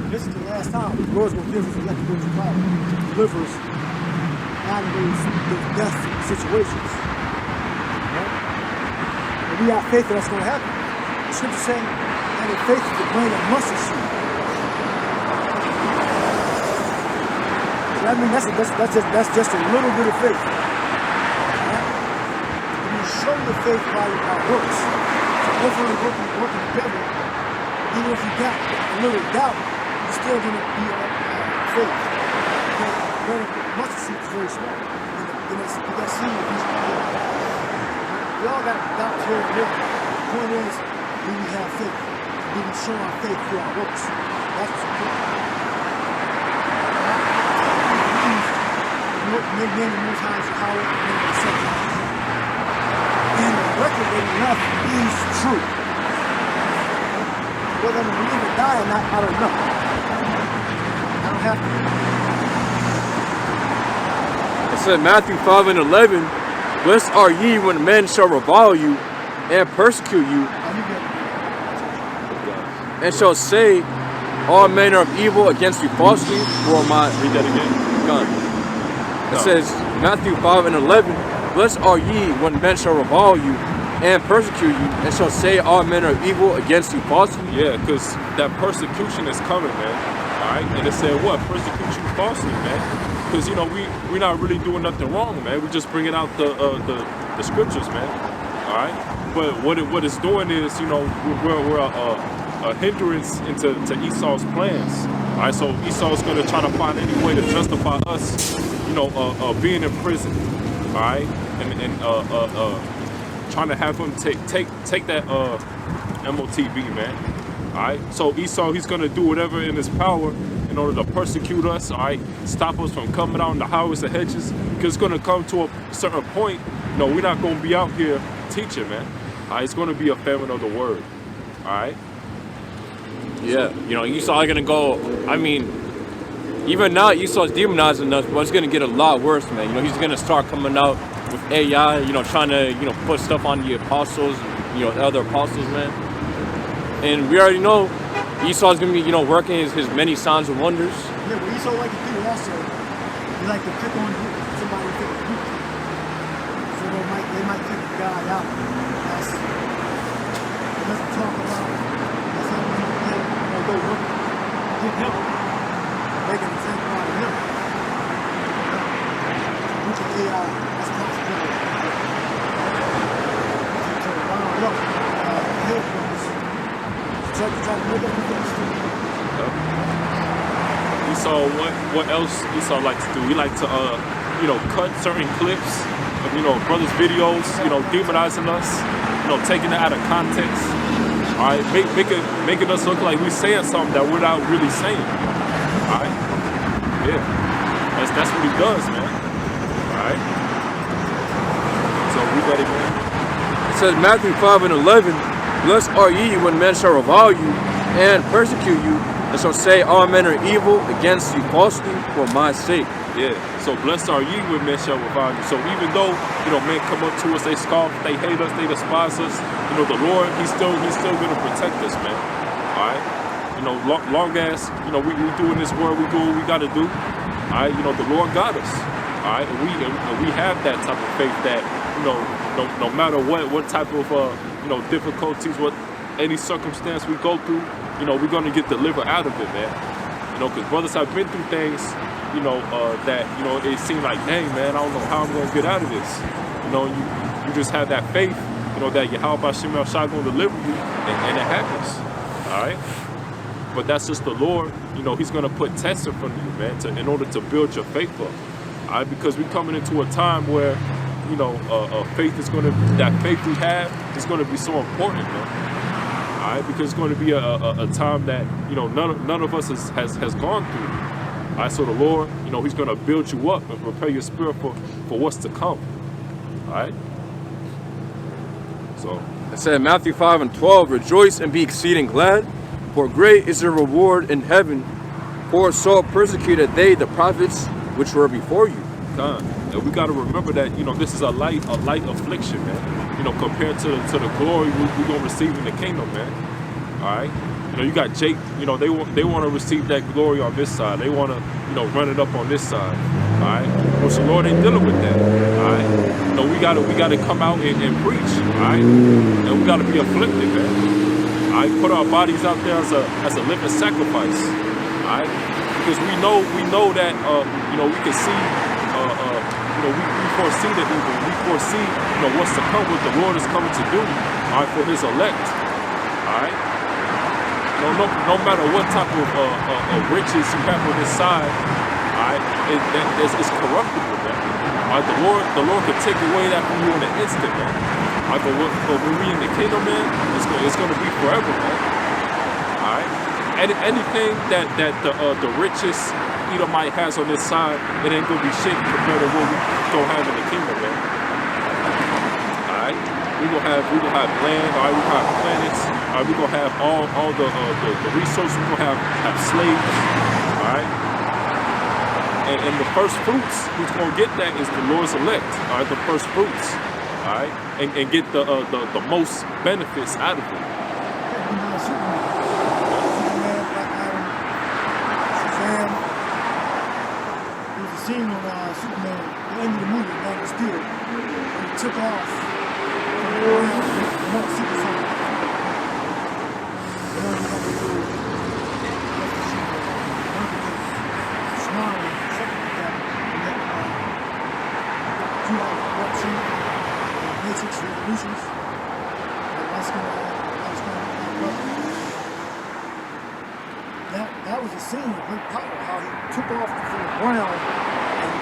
C: This is the last time the Lord's going to give us elected spiritual power to deliver us out of those death situations. Right? And we have faith that that's going to happen. The scripture saying that in faith is the grain of mustard seed. So I mean, that's just a little bit of faith. Show the faith by our works. So hopefully working together, even if you got a little doubt, you're still going to be faith. But mustard seed is very small. You got seed with these people. We all got doubts here and there. The point is, do we have faith? Do we show our faith through our works? That's what's important. Make men the most high power and men the second. And the record they left is true. Whether they believe or die or not, I don't know. I don't have to.
B: It said Matthew 5:11, blessed are ye when men shall revile you and persecute you, and shall say all manner of evil against you falsely for my, read that again, gun. It says, Matthew 5:11, blessed are ye when men shall revile you and persecute you, and shall say all manner of evil against you falsely.
A: Yeah, because that persecution is coming, man. All right, and it said what? Persecute you falsely, man. Because you know we're not really doing nothing wrong, man. We just bringing out the scriptures, man. All right, but what it's doing is, you know, we're a hindrance into Esau's plans. All right, so Esau's going to try to find any way to justify us, you know, being in prison. All right, and trying to have him take that MOTB, man. All right, so Esau, he's gonna do whatever in his power in order to persecute us. All right, stop us from coming out in the highways and hedges, because it's gonna come to a certain point. No, we're not gonna be out here teaching, man. All right, it's gonna be a famine of the word. All right.
B: Yeah, you know, Esau gonna go. I mean, even now Esau's demonizing us, but it's gonna get a lot worse, man. You know, he's gonna start coming out with AI, you know, trying to, you know, put stuff on the apostles, you know, the other apostles, man. And we already know Esau's gonna be, you know, working his many signs and wonders.
C: Yeah, but Esau like to do also, he like to pick on somebody with a group. So they might take God out. That's, he doesn't talk about, that's how many people go work, get help, making the same part of him. Which is AI, that's possibility. So round up, help us. Try to make up the
A: Esau, what else Esau likes to do? He likes to, you know, cut certain clips of, you know, brothers' videos, you know, demonizing us, you know, taking it out of context. All right, making us look like we're saying something that we're not really saying. All right, yeah, that's what he does, man. All right, so we got it, man.
B: It says Matthew 5:11, blessed are ye when men shall revile you and persecute you, and shall say all manner of evil against you falsely for my sake.
A: Yeah, so blessed are ye when men shall revile you. So even though, you know, men come up to us, they scoff, they hate us, they despise us, you know, the Lord, he's still going to protect us, man. All right, you know, long as, you know, we doing this word, we do what we got to do. All right, you know, the Lord got us. All right, and we have that type of faith that, you know, no matter what type of you know, difficulties, what any circumstance we go through, you know, we're gonna get delivered out of it, man. You know, because brothers have been through things, you know, that, you know, it seemed like, dang, man, I don't know how I'm gonna get out of this. You know, you just have that faith, you know, that Yahweh Shem El Shai gonna deliver you, and it happens. All right. But that's just the Lord. You know, He's gonna put tests in front of you, man, in order to build your faith up. All right, because we're coming into a time where, you know, that faith we have is gonna be so important, man. All right, because it's going to be a time that, you know, none of us has gone through. All right, so the Lord, you know, He's going to build you up and prepare your spirit for what's to come. All right. So
B: it said Matthew 5:12, rejoice and be exceeding glad, for great is the reward in heaven, for so persecuted they the prophets which were before you.
A: God. And we got to remember that, you know, this is a light affliction, man. You know, compared to the glory we're going to receive in the kingdom, man. All right. You know, you got Jake, you know, they want to receive that glory on this side. They want to, you know, run it up on this side. All right. Well, so Lord ain't dealing with that. All right. You know, we got to come out and preach. All right. And we got to be afflicted, man. All right. Put our bodies out there as a living sacrifice. All right. Because we know that, you know, we can see, you know, we foresee the evil. We foresee, you know, what's to come, what the Lord is coming to do, all right, for His elect. All right. You know, no matter what type of riches you have on this side, all right, it's corruptible, man. All right, the Lord can take away that from you in an instant, man. All right, but when we in the kingdom, man, it's going to be forever, man. All right. Anything that the richest Edomite has on this side, it ain't gonna be shit compared to what we gonna have in the kingdom, man. Alright? We gonna have land, alright, we gonna have planets, alright, we gonna have all the resources, we gonna have slaves, alright? And the first fruits, who's gonna get that is the Lord's elect, alright, the first fruits, alright, and get the most benefits out of it.
C: scene on Superman, the end of the movie, Man of Steel, when he took off from the ground, not super soldier. You know, he had to do smiling, something like that, and that 2014 Matrix Revolutions. That's gonna that was a scene of great power, how he took off from the ground, and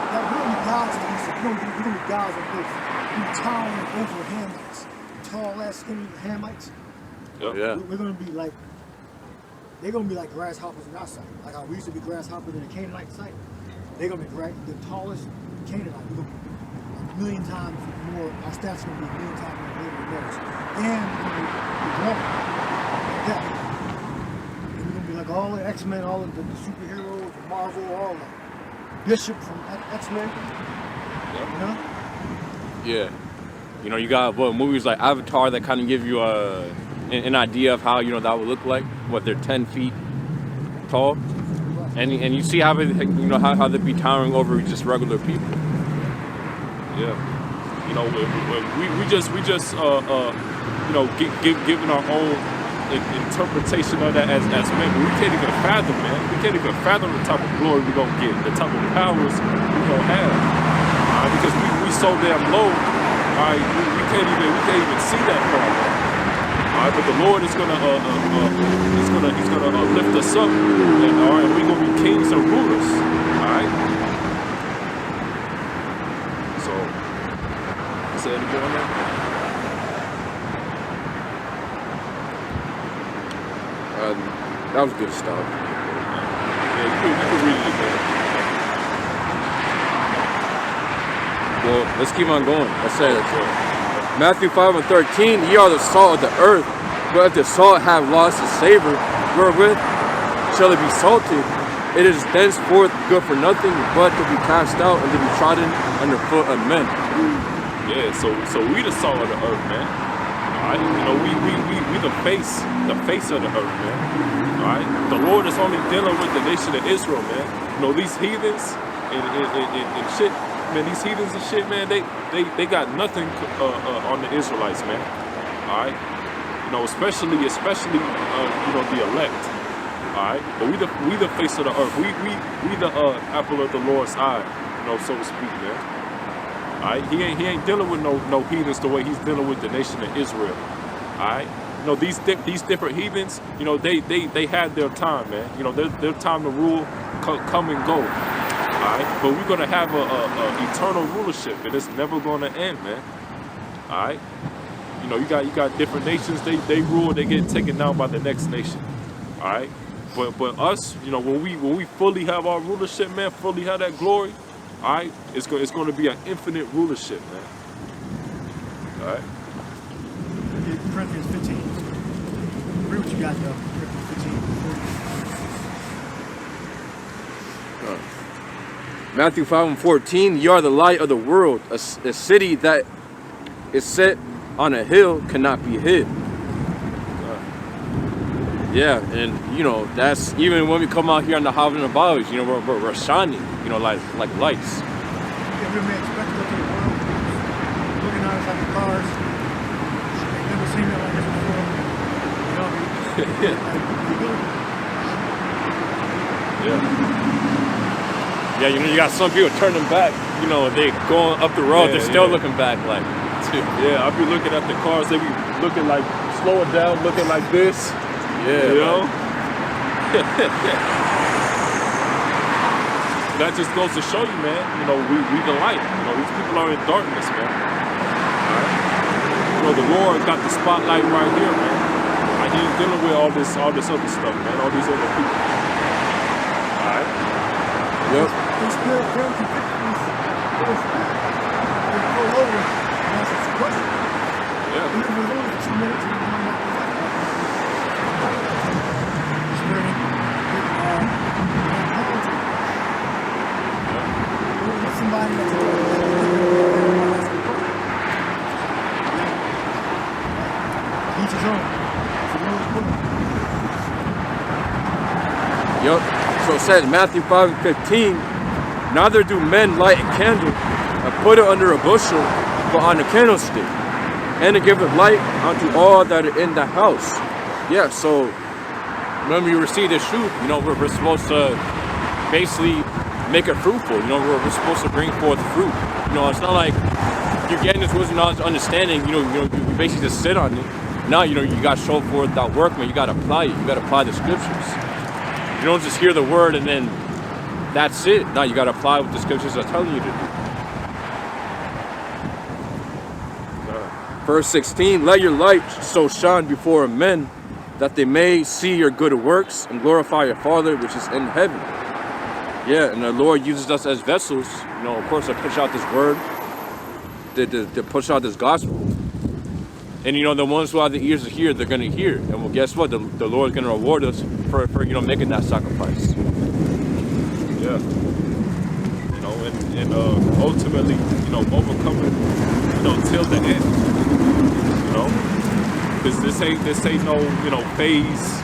C: that really God's things. We're gonna be gods on earth. We're towering over Hamites, tall ass skinny Hamites.
A: Yep.
B: Yeah.
C: We're gonna be like, they're gonna be like grasshoppers in our sight. Like how we used to be grasshoppers in the Canaanite sight. They're gonna be the tallest Canaanite. We're gonna be a million times more. Our stats are gonna be a million times more greater than theirs. And we're gonna be growing like that. And we're gonna be like all the X-Men, all of the superheroes, Marvel, all the Bishop from X-Men.
A: Yep.
C: You know?
B: Yeah. You know, you got movies like Avatar that kind of give you an idea of how, you know, that would look like. What, they're 10 feet tall. And you see how they, you know, how they'd be towering over just regular people.
A: Yeah, you know, we just you know, giving our own interpretation of that as men. We can't even fathom, man. We can't even fathom the type of glory we're gonna get, the type of powers we're gonna have, because we so damn low. We can't even see that far. But the Lord is gonna he's gonna lift us up, and we're gonna be kings and rulers. All right. Say it again on that.
B: That was good stuff.
A: Yeah, you can read it again.
B: Well, let's keep on going. I said Matthew 5:13, ye are the salt of the earth, but if the salt have lost its savor, wherewith shall it be salted? It is thenceforth good for nothing but to be cast out and to be trodden under foot of men.
A: Yeah, so we the salt of the earth, man. All right, you know, we the face of the earth, man. All right, the Lord is only dealing with the nation of Israel, man. You know, these heathens and shit, man. These heathens and shit, man. They got nothing on the Israelites, man. All right, you know, especially you know, the elect. All right, but we the face of the earth. We the apple of the Lord's eye, you know, so to speak, man. Alright, he ain't dealing with no heathens the way he's dealing with the nation of Israel. Alright, you know, these different heathens, you know, they had their time, man. You know, their time to rule come and go. Alright, but we're gonna have a eternal rulership, and it's never gonna end, man. Alright, you know, you got different nations. They rule, they get taken down by the next nation. Alright, but us, you know, when we fully have our rulership, man, fully have that glory. All right, it's going to be an infinite rulership, man. All right.
C: Corinthians 15. Read what you got though. Corinthians
B: 15. Matthew 5:14. You are the light of the world. A city that is set on a hill cannot be hid. Yeah, and you know, that's even when we come out here on the Havana and the Bowers, you know, we're shining, you know, like lights.
C: Yeah, we may expect to look at the world, looking at us like the cars. They've never seen it like this before. You know,
B: Yeah, you know, you got some people turning back, you know, they going up the road, they're still looking back like,
A: yeah, I'll be looking at the cars, they be looking like, slowing down, looking like this.
B: Yeah,
A: you know? That just goes to show you, man, you know, we the light. You know, these people are in darkness, man. Alright? You know, the Lord got the spotlight right here, man. Like, he ain't dealing with all this other stuff, man, all these other people. Alright?
B: Yep.
C: the spirit very convicted me. They pull over and ask us a question.
A: Yeah.
C: We can move over 2 minutes and we come back. Somebody that's each his own.
B: Yep. So it says Matthew 5:15, neither do men light a candle and put it under a bushel, but on a candlestick, and it giveth light unto all that are in the house. Yeah, so when we receive this truth, you know, we're supposed to basically make it fruitful. You know, we're supposed to bring forth fruit. You know, it's not like you're getting this wisdom, knowledge, understanding. You basically just sit on it. Now, you know, you got to show forth that work, man. You got to apply it. You got to apply the scriptures. You don't just hear the word and then that's it. Now you got to apply what the scriptures are telling you to do. Verse 16, let your light so shine before men that they may see your good works and glorify your Father which is in heaven. Yeah, and the Lord uses us as vessels, you know, of course, to push out this word, to push out this gospel. And, you know, the ones who have the ears to hear, they're going to hear. And well, guess what? The Lord's going to reward us for, you know, making that sacrifice.
A: Yeah. You know, and ultimately, you know, overcoming, you know, till the end. You know? Because this ain't no, you know, phase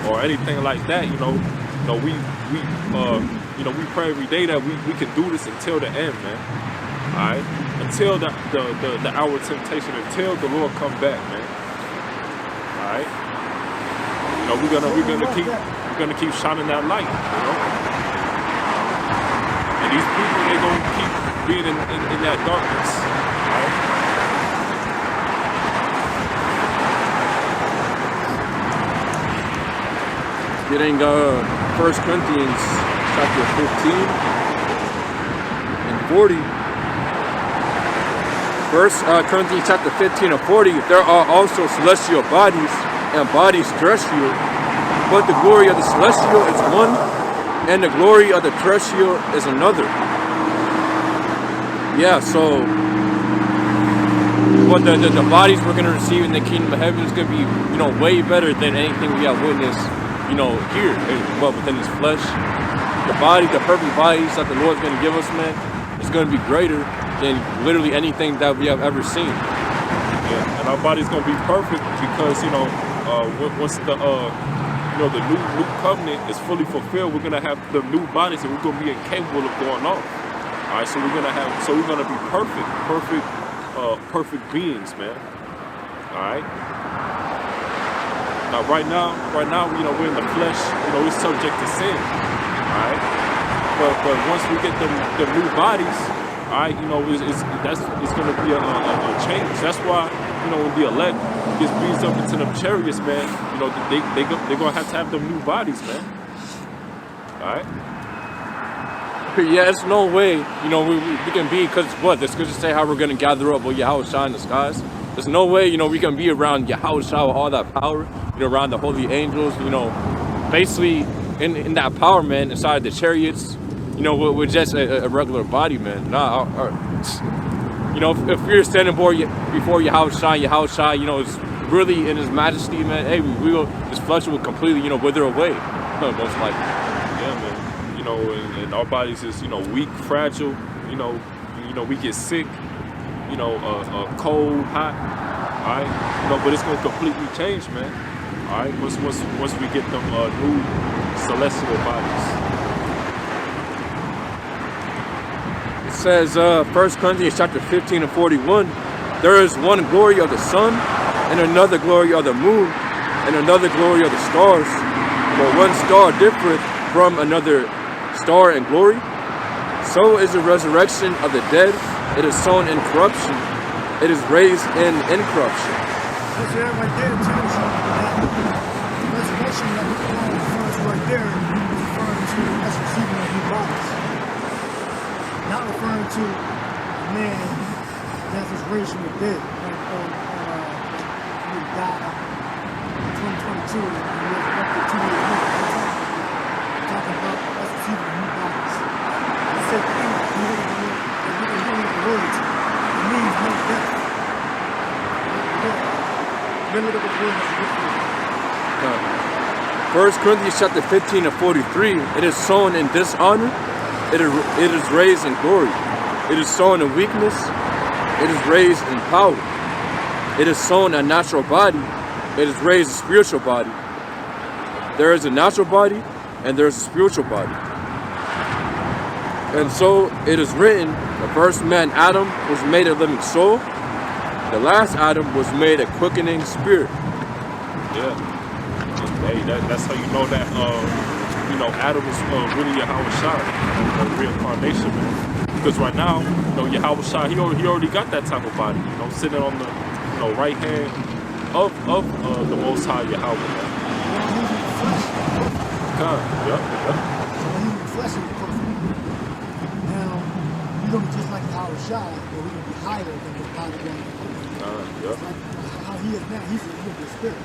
A: or anything like that, you know. You know, we pray every day that we can do this until the end, man. Alright? Until the hour of temptation, until the Lord come back, man. Alright? You know, we're gonna keep shining that light, you know. And these people, they're gonna keep being in that darkness. Alright?
B: Getting 1 Corinthians chapter 15 and 40. 1 Corinthians chapter 15 and 40, there are also celestial bodies and bodies terrestrial, but the glory of the celestial is one, and the glory of the terrestrial is another. Yeah, so what the bodies we're going to receive in the kingdom of heaven is going to be, you know, way better than anything we have witnessed, you know, here, well, within this flesh. The body, the perfect bodies that the Lord's going to give us, man, is going to be greater than literally anything that we have ever seen.
A: Yeah, and our body's going to be perfect because, you know, once the, you know, the new covenant is fully fulfilled, we're going to have the new bodies and we're going to be incapable of going off. All right, so we're going to be perfect beings, man. All right. Now, right now, you know, we're in the flesh. You know, we're subject to sin. All right. But once we get the new bodies, all right, you know, it's going to be a change. That's why, you know, when the elect gets breathed up into them chariots, man, you know, they're going to have them new bodies, man. All right.
B: Yeah, it's no way, you know, we can be, because what? The scriptures say how we're going to gather up with Yahushua in the skies. There's no way, you know, we can be around Yahushua with all that power, you know, around the holy angels, you know, basically in that power, man, inside the chariots, you know, we're just a regular body, man. Nah, you know, if we're standing before Yahushua, you know, it's really in his majesty, man, hey, this flesh will completely, you know, wither away, most likely.
A: Yeah, man. You know, and our bodies is, you know, weak, fragile, you know, we get sick, you know, cold, hot, all right, you know, but it's gonna completely change, man. All right, once we get them new celestial bodies.
B: It says, 1 Corinthians chapter 15 and 41, there is one glory of the sun, and another glory of the moon, and another glory of the stars. For one star differeth from another star in glory. So is the resurrection of the dead. It is sown in corruption. It is raised in incorruption.
C: That's that right there tells you that the resurrection that we're going refers right there is referring to us receiving our new bodies. Not referring to a man that was raised from the dead. Like he died in 2022 and he resurrected 2 years later. We're talking about us receiving new bodies. The same thing, we're doing the words. It means no death. Remember the word
B: that's 1 Corinthians chapter 15 and 43, it is sown in dishonor, it is raised in glory. It is sown in weakness, it is raised in power. It is sown a natural body, it is raised a spiritual body. There is a natural body and there's a spiritual body. And so it is written, the first man, Adam, was made a living soul. The last Adam was made a quickening spirit.
A: Yeah. Hey, that's how you know that, Adam was really Yahweh Shai, reincarnation, man. Because right now, Yahweh Shai, he already got that type of body, sitting on the, right hand of the Most High Yahweh, man. God, yeah.
C: Flesh is perfect. Now, we're going to be just like Yahweh Shai, but we're going to be higher than the body of God.
A: Yeah.
C: Like how he is now, he's a spirit.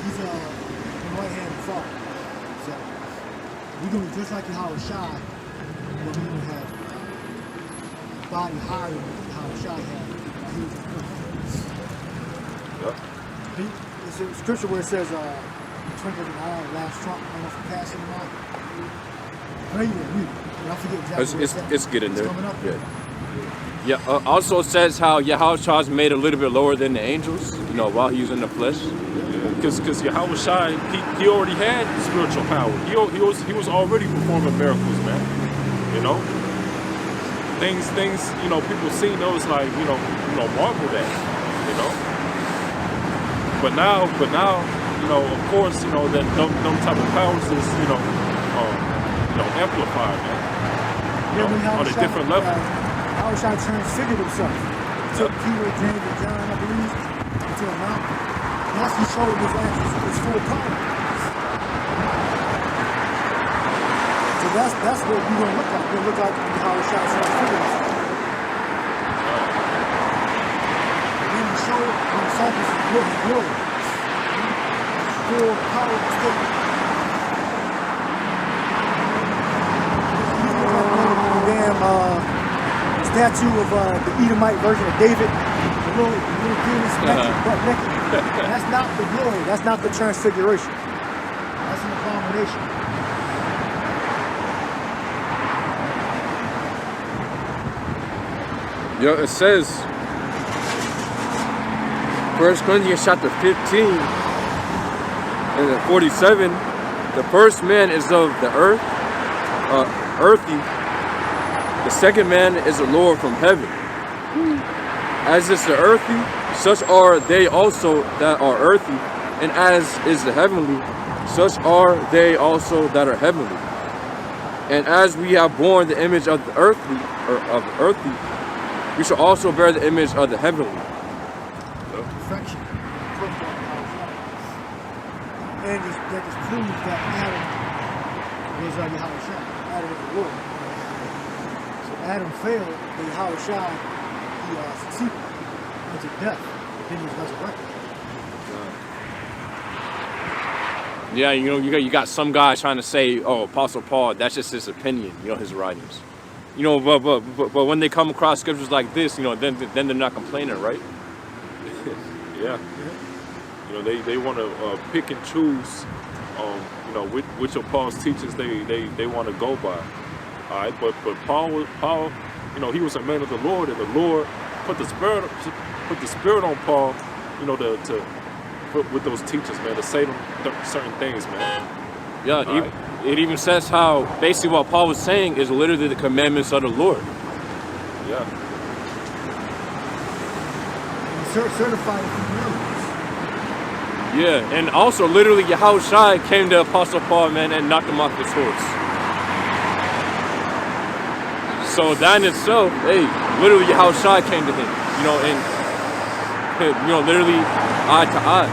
C: He's on the right hand of the Father. So, we're going to be just like Yahweh Shai, but we're going to have a body higher than Yahweh Shai had. He was a
A: Yeah.
C: It's a scripture where it says, twinkle in the eye, last trump. I don't know if you're passing them out. Read it. I forget exactly
B: It's getting there.
C: Coming up.
B: Yeah. Also says how Yahweh Shai is made a little bit lower than the angels, while he was in the flesh.
A: Because Yahweh Shai, he already had spiritual power. He was already performing miracles, man. Things people seen those like marveled at, But now, of course, that them type of powers is amplified, man. On a different level.
C: Yahweh Shai transfigured himself. He took Peter, James, and John, I believe, to a mountain. Yes, he showed him his full power. So that's what we're going to look like. We're going to look like Yahweh Shai transfigured himself. And then he showed the disciples his glory. Full power of state. Statue of the Edomite version of David, the little demon statue, butt naked. That's not the glory. That's not the transfiguration. That's an abomination.
B: It says, 1 Corinthians chapter 15 and 47, the first man is of the earth, earthy. The second man is the Lord from heaven. As is the earthy, such are they also that are earthy, and as is the heavenly, such are they also that are heavenly. And as we have borne the image of the earthly, we shall also bear the image of the heavenly.
C: Perfection. And that just proves that Adam was Yahweh Shai. Adam was the Lord. Adam failed, but Yahweh Shai, he succeeded unto death, but then he was resurrected.
B: Yeah, you got some guys trying to say, oh, Apostle Paul, that's just his opinion, his writings. But when they come across scriptures like this, then they're not complaining, right?
A: Yeah. They want to pick and choose, which of Paul's teachings they want to go by. All right, but Paul, he was a man of the Lord, and the Lord put the spirit on Paul, with those teachers, man, to say them certain things, man.
B: Yeah, it even says how basically what Paul was saying is literally the commandments of the Lord.
A: Yeah.
C: Certified humility.
B: Yeah, and also literally Yahweh Shai came to Apostle Paul, man, and knocked him off his horse. So that in itself, literally Yahweh Shai came to him, and literally eye to eye.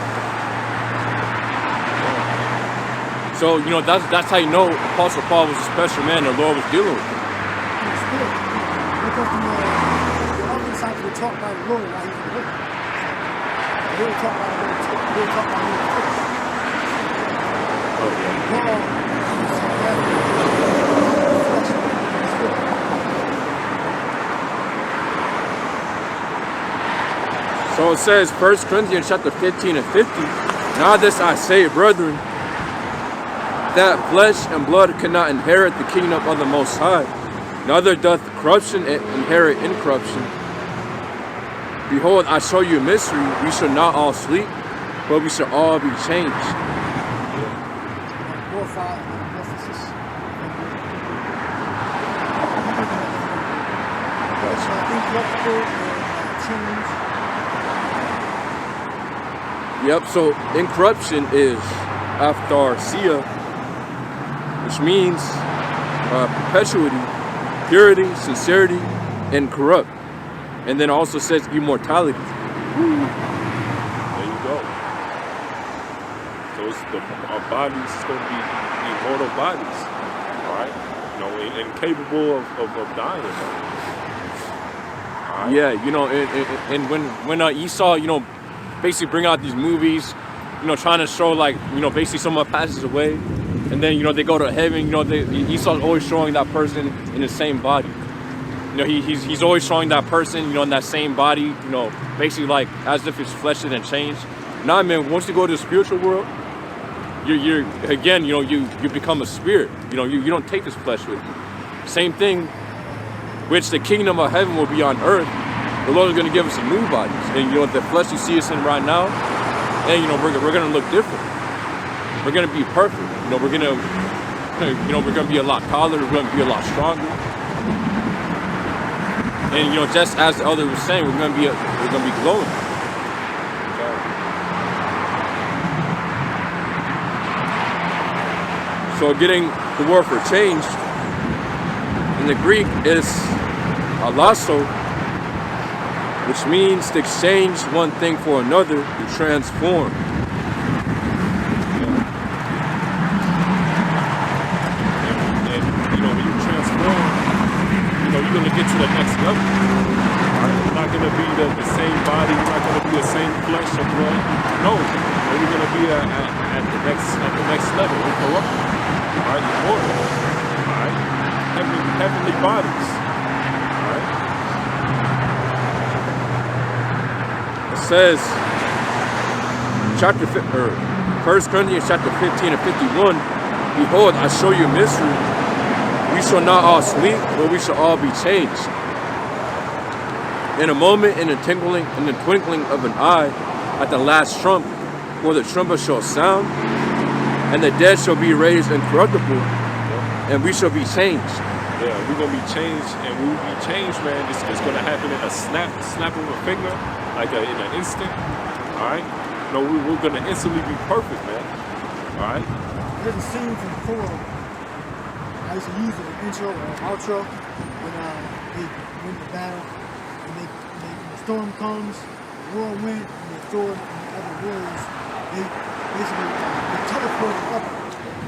B: So, that's how you know Apostle Paul was a special man the Lord was dealing with him.
C: Still, because the other disciples were taught by the Lord while he was living. They were taught by the Lord too. They were taught by the Lord too.
B: So it says, 1 Corinthians chapter 15 and 50, now this I say, brethren, that flesh and blood cannot inherit the kingdom of the Most High, neither doth corruption inherit incorruption. Behold, I show you a mystery, we shall not all sleep, but we shall all be changed.
C: glorified metamorphosis. So incorruptible and change.
B: Yep, so incorruption is aphtharsia, which means perpetuity, purity, sincerity, and corrupt. And then also says immortality.
A: There you go. So our bodies is going to be immortal bodies, all right? You know, and capable of dying. Right?
B: Yeah, you know, and when Esau, you know, basically bring out these movies, you know, trying to show like, you know, basically someone passes away, and then, you know, they go to heaven. You know, Esau's always showing that person in the same body. You know, he's always showing that person, you know, in that same body, you know, basically like as if his flesh didn't change. Nah, man, once you go to the spiritual world, you're again, you know, you become a spirit. You know, you don't take this flesh with you. Same thing, which the kingdom of heaven will be on earth. The Lord is going to give us some new bodies. And, you know, the flesh you see us in right now, and, you know, we're going to look different. We're going to be perfect. You know, we're going to be a lot taller. We're going to be a lot stronger. And, you know, just as the other was saying, we're gonna be glowing. So getting the word for change in the Greek is alasso, which means to exchange one thing for another, to transform.
A: And you know, when you transform, you know, you're gonna get to the next level. Right? You're not gonna be the same body. You're not gonna be the same flesh or blood. No, you're gonna be at the next level. Incorruptible. All right, immortal. All right, heavenly bodies. All right.
B: It says, 1 Corinthians chapter 15 and 51. Behold, I show you a mystery. We shall not all sleep, but we shall all be changed. In a moment, in the twinkling of an eye, at the last trump, for the trumpet shall sound, and the dead shall be raised incorruptible, and we shall be changed.
A: Yeah, we're gonna be changed, and we will be changed, man. It's gonna happen in a snap of a finger, like in an instant. All right. No, we're gonna instantly be perfect, man. All right.
C: There's a scene from Thor. I used to use it as an intro or outro when they win the battle, and when the storm comes, the whirlwind, and they Thor and the other warriors, they basically they teleport up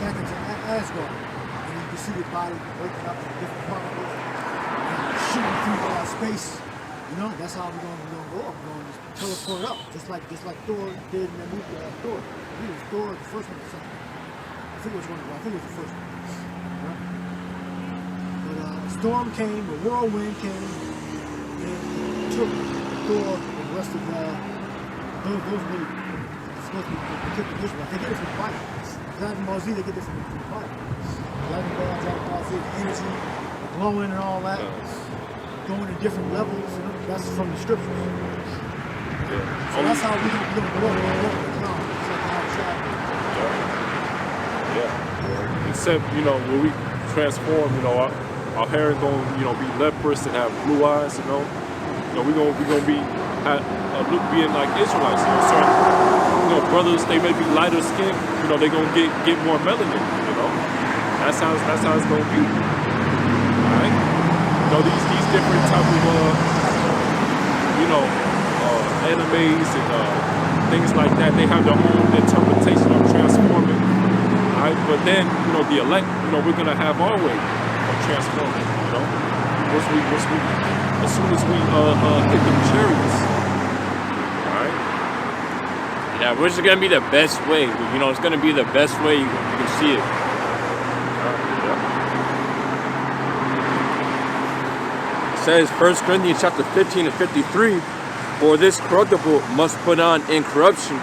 C: back into Asgard, and you can see the body breaking up into different particles and shooting through space. You know, that's how we're gonna go up. We're gonna just teleport up, just like Thor did in the movie Thor. I think it was Thor, the first one or something. I think it was the first one. Right? But a storm came, a whirlwind came, and took Thor and the rest of those really supposed to be the visual. They get it from the Bible. Dragon Ball Z, they get it from the Bible. Dragon Ball Z, the energy, the glowing and all that, going to different levels. You know, that's from the scriptures.
A: Yeah.
C: So that's how we're going to go up and down. It's like how it's happening.
A: Yeah. Except, you know, when we transform, you know, our hair is going to, you know, be leprous and have blue eyes, you know. You know, we're gonna be being like Israelites, you know. Certain, you know, brothers, they may be lighter skinned, you know, they're gonna get more melanin, you know. That's how it's gonna be. Alright? You know, these different type of you know, animes and things like that, they have their own interpretation of transforming. Alright, but then, you know, the elect, you know, we're gonna have our way of transforming, you know. As soon as we hit the chariots. Alright?
B: Yeah, which is gonna be the best way. You know, it's gonna be the best way you can see it. It says 1 Corinthians chapter 15 and 53, for this corruptible must put on incorruption,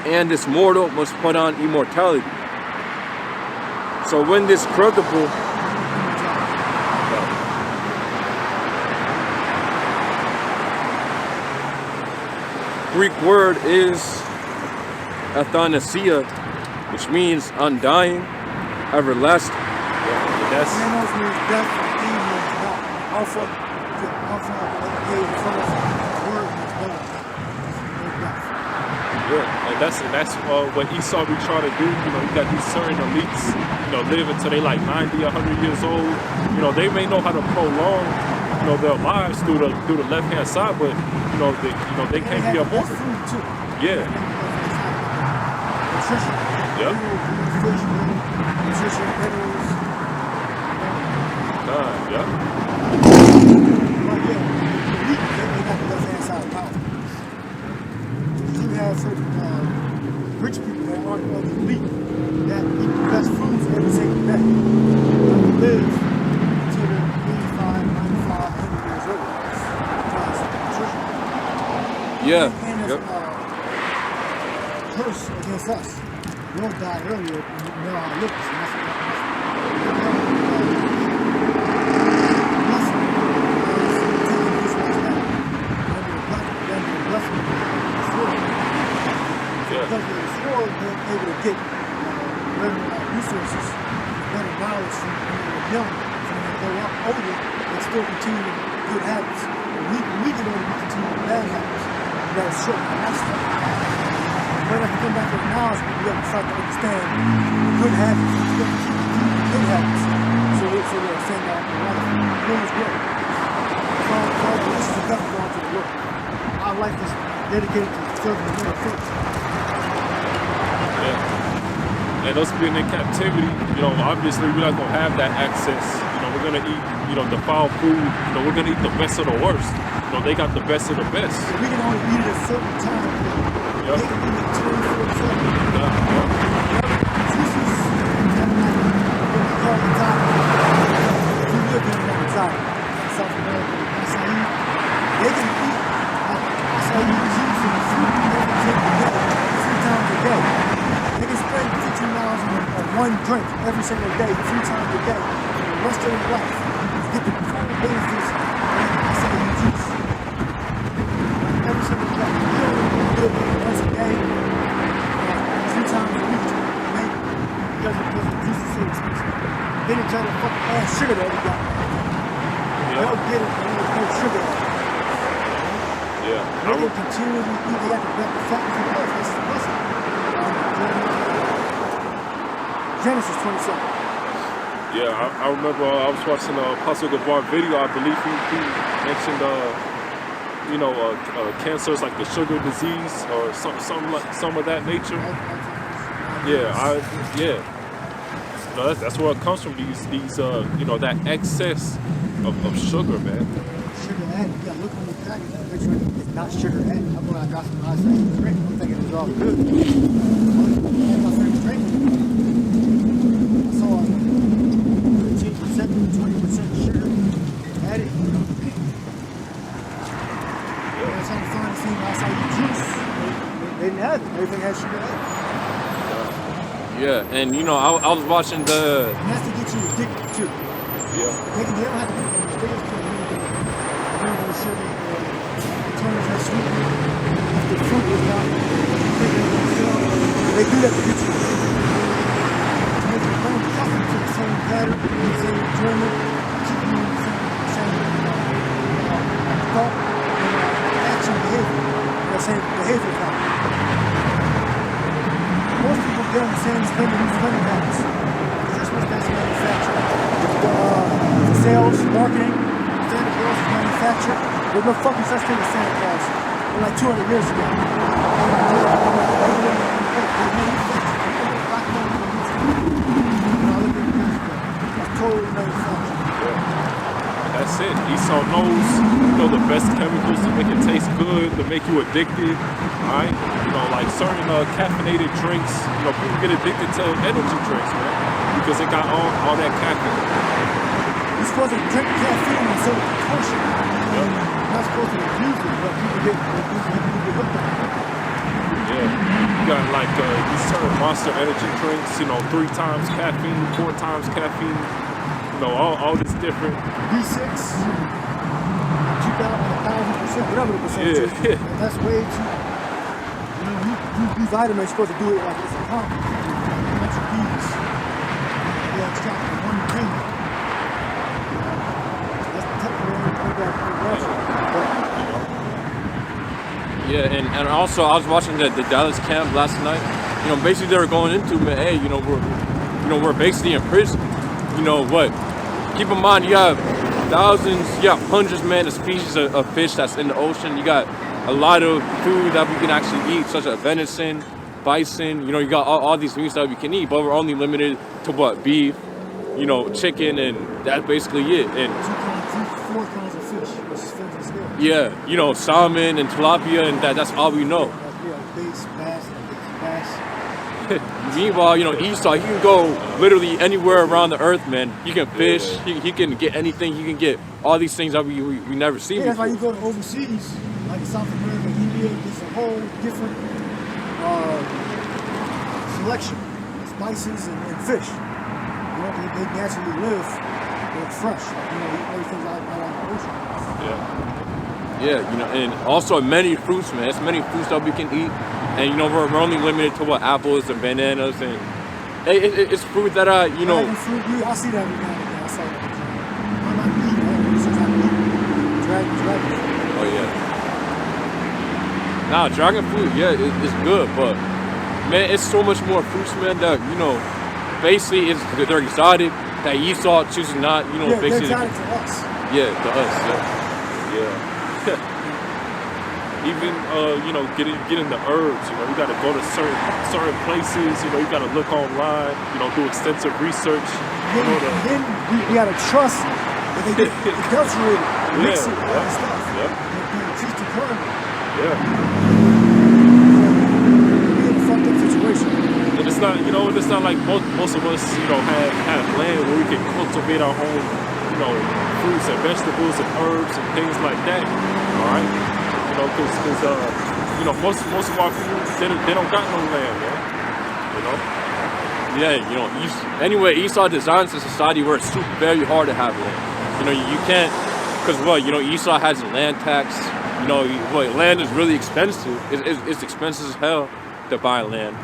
B: and this mortal must put on immortality. So when this corruptible Greek word is athanasia, which means undying, everlasting.
A: Yeah, that's
C: Thanos means death, E means not. Alpha, A in front of word means no death.
A: yeah, and that's what Esau be trying to do. You know, you got these certain elites, you know, live until they like 90, 100 years old. You know, they may know how to prolong, you know, their lives through the left hand side, but they can't be
C: That's
A: aborted.
C: food too.
A: Yeah,
C: Nutrition.
A: Yep.
C: Fish, nutrition, minerals.
A: yeah,
C: But yeah, they got the left hand side of power. You have certain rich people that aren't on the elite that eat the best foods every single day. They live until they're 85, 95, 100 years old. Because of nutrition.
B: Yeah.
C: And
B: Yep.
C: it's curse against us. Will died earlier, and now our lips, and that's
A: yeah,
C: because of the sword, they're able to get better resources, better knowledge from when they were young. So when they grow up older, they still continue good habits. We can only continue bad habits. We got to shorten the lifestyle. But if we come back to the knowledge, we have to start to understand the good habits. We have to keep the good habits. So we'll send out the life. Things good. So this is the best going to the world. Our life is dedicated to serving the middle first.
A: yeah. And us being in captivity, you know, obviously we're not gonna have that access. You know, we're gonna eat, you know, the foul food. You know, we're gonna eat the best of the worst. You know, they got the best of the best.
C: We can only eat it at a certain time.
A: Yep.
C: They can eat it 24/7.
A: Yeah, yeah.
C: Jesus, call it time. We live in that time. South America, acai. They can eat acai juice and fruit every single day, 3 times a day. They can spend 15 miles on one drink every single day, 3 times a day, for the rest of their life. Get the full benefits of acai juice. Every single day. You don't do it once a day, 3 times a week, maybe. Because the juice is so expensive. Then they try to fucking add sugar that we got. They'll get it and there's no sugar in it.
A: Yeah.
C: They will continually eat. They got the fat and the listen. Genesis 27.
A: Yeah, I remember I was watching Apostle Gavar video. I believe he mentioned, you know, cancers like the sugar disease or some of that nature. Yeah. You know, that's where it comes from. These you know, that excess of sugar, man.
C: Sugar added. Yeah, look on the package. Make sure it's not sugar added. I'm going to got some ice cream drink. I'm thinking it's all good. My friend's drinking. I saw 15%, 20% sugar added. Yeah, that's how to find the same acai juice. They didn't have it. Everything had sugar added.
B: Yeah, and you know, I was watching the.
C: And that's to get you addicted too.
A: Yeah.
C: They don't have to get the biggest thing. The sugar, the turns are sweet. If the fruit is not they do that to get you addicted. To make your brain accustomed to the same pattern, the same enjoyment, keep you in the same thought, action, behavior, the same behavior pattern. Most people get on the same spending habits. Just what that's manufactured. The sales, marketing, Santa Claus is manufactured. There's no fucking such thing as Santa Claus. Like 200 years ago. That's totally manufactured.
A: That's it. Esau knows, you know, the best chemicals to make it taste good, to make you addicted. Alright? You know, like certain caffeinated drinks, you know, people get addicted to energy drinks, man. Because it got all that caffeine.
C: You're supposed to drink caffeine in certain proportion.
A: Yep.
C: You're not supposed to abuse it, but people get hooked on it.
A: Yeah. You got like these certain Monster energy drinks, you know, 3 times caffeine, 4 times caffeine. You know, all this different.
C: B6, 2,000%, whatever the percentage is.
A: Yeah.
C: That's way too. You know, B vitamins are supposed to do it like it's a pump. Bunch of B's.
B: And also, I was watching the Dallas camp last night. You know, basically they were going into, man, hey, we're basically in prison. You know what? Keep in mind, you have thousands, you have hundreds, man, of species of fish that's in the ocean. You got a lot of food that we can actually eat, such as venison, bison. You know, you got all these meats that we can eat, but we're only limited to what? Beef, you know, chicken, and that's basically it. And
C: 4 kinds of fish versus fins and scales.
B: yeah, you know, salmon and tilapia, and that's all we know.
C: Bass, bass.
B: Meanwhile, you know, Esau, he can go literally anywhere around the earth, man. He can fish, he can get anything, he can get all these things that we never seen
C: Yeah, that's why
B: before.
C: you go to overseas, like in South America, India, it's a whole different selection of spices and fish. You know, they naturally live, they're fresh. You know, everything's out on the ocean.
B: Yeah, you know, and also many fruits, man. There's many fruits that we can eat. And, you know, we're only limited to what? Apples and bananas. And it's fruit that, you know.
C: Dragon fruit, yeah, I see that every now and again. I saw that. I'm not eating that. It's just not eating. Dragon fruit.
B: Oh, yeah. Nah, dragon fruit, yeah, it's good. But, man, it's so much more fruits, man, that, you know, basically they're exotic. That Esau chooses not, you know,
C: Yeah,
B: basically.
C: they're exotic to us.
B: Yeah, to us,
A: Yeah. Even you know, getting the herbs, you know, you gotta go to certain places, you know, you gotta look online, you know, do extensive research.
C: Then we gotta trust that they get adulterated, mix it, all that stuff.
A: Yeah.
C: They're just a part of it.
A: Yeah.
C: We're in a fucked up situation.
A: And it's not, you know, it's not like most of us, you know, have land where we can cultivate our own, you know, fruits and vegetables and herbs and things like that. All right. You know, because you know, most of our people, they don't got no land, man. You know.
B: Yeah, you know, anyway, Esau designs a society where it's very hard to have land. You know, you can't, because what, you know, Esau has a land tax. You know, land is really expensive. It's expensive as hell to buy land.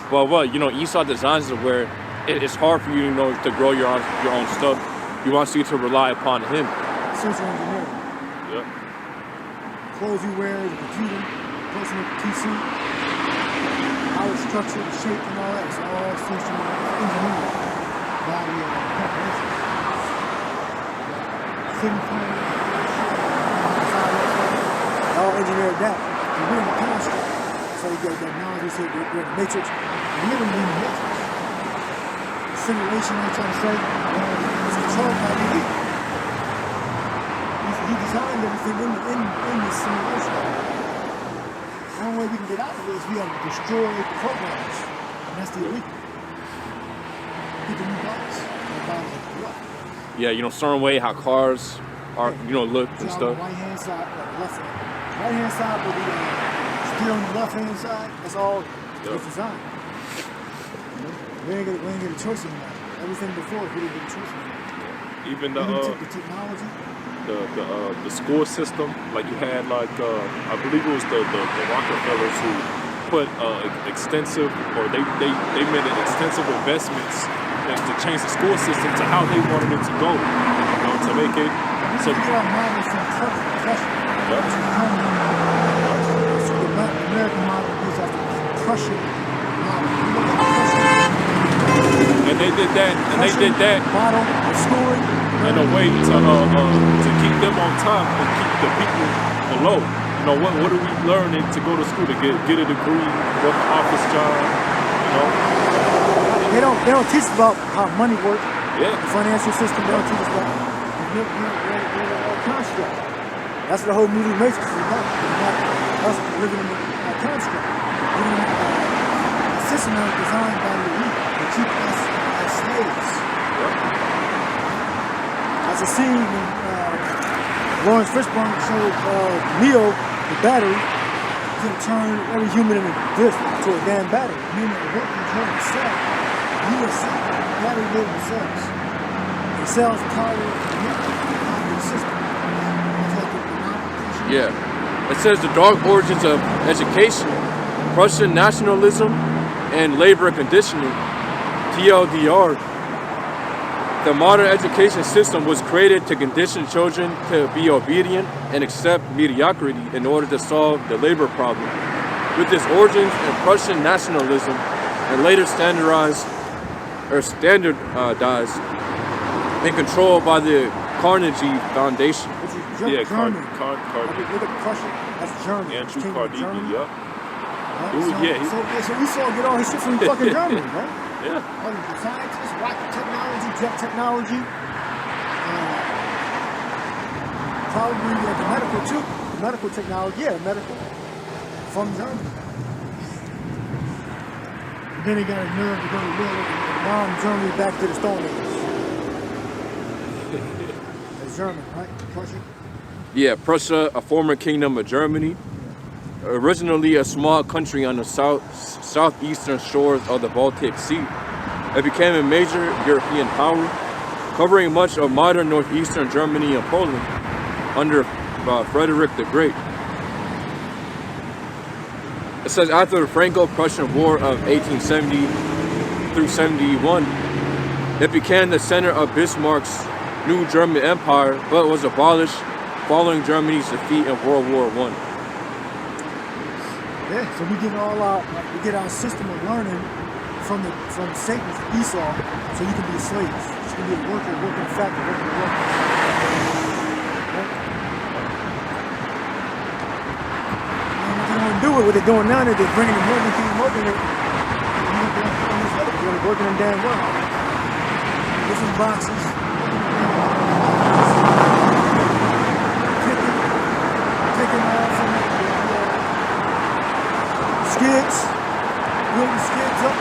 B: But what, you know, Esau designs it where it's hard for you, you know, to grow your own stuff. He wants you to rely upon him.
C: Social engineering.
A: Yeah.
C: Clothes you wear, the computer, person with the PC, how it's structured, the shape, and all that. It's all social engineering by the corporation. City planning, all engineered that. And we're in the construct. So you get that knowledge, you say we're in the matrix. We're living in the matrix. The simulation, I'm trying to say, is controlled by the elite. He designed everything in this simulation. The only way we can get out of it is we have to destroy the programs. And that's the elite. Get the new bodies. The bodies are corrupt.
B: Yeah, you know, certain way how cars are, you know, look and
C: So
B: stuff.
C: on the right hand side, the left hand. Right hand side will be still on the left hand side. That's all it's designed. You know? We ain't get a choice anymore. Everything before we didn't get a choice anymore.
A: Even
C: The technology.
A: the school system, like you had, like I believe it was the Rockefellers who put extensive, or they made extensive investments to change the school system to how they wanted it to go, you know, to make it so.
C: We are models from Prussia.
A: Yeah.
C: So the American model is after Prussian model.
A: And they did that
C: Model of schooling
A: in a way to keep them on top and keep the people below. You know, what are we learning to go to school to get a degree, work an office job, you know?
C: They don't teach us about how money works.
A: Yeah.
C: The financial system, they don't teach us about the construct. That's what the whole movie Matrix is about. It's about us living in a construct. Living in a system that was designed by the elite to keep us as slaves. As a scene when Lawrence Fishburne showed Neo, the battery, to turn every human in this to a damn battery. Meaning the work control itself. You will see battery living cells. The cells power the system.
B: Yeah. It says the dark origins of education, Prussian nationalism, and labor conditioning, TLDR. The modern education system was created to condition children to be obedient and accept mediocrity in order to solve the labor problem. with its origins in Prussian nationalism and later standardized and controlled by the Carnegie Foundation.
C: Which is
A: Yeah,
C: German.
A: Carnegie.
C: Look at Prussian, that's German.
A: Andrew
C: King of
A: Carnegie,
C: Germany.
A: yep.
C: Right?
A: Ooh, yeah, he-
C: So we saw get all his shit from fucking Germany, right?
A: Yeah.
C: All the scientists, rocket technology, jet technology, probably the medical too. The medical technology, yeah, medical from Germany. Then he got a nerve to go to war and bomb Germany back to the Stone Age. That's German, right? Prussia.
B: Yeah, Prussia, a former kingdom of Germany, originally a small country on the southeastern shores of the Baltic Sea. It became a major European power, covering much of modern northeastern Germany and Poland under Frederick the Great. It says after the Franco-Prussian War of 1870 through 71, it became the center of Bismarck's new German Empire, but was abolished following Germany's defeat in World War I.
C: Yeah, so we get our system of learning from Satan, from Esau, so you can be slaves. You can be a worker, working a factory, working a worker. And what they want to do with what they're doing now is they're bringing the Northern Kingdom over here. They're working them damn well. Different boxes. Taking off from skids, building skids up,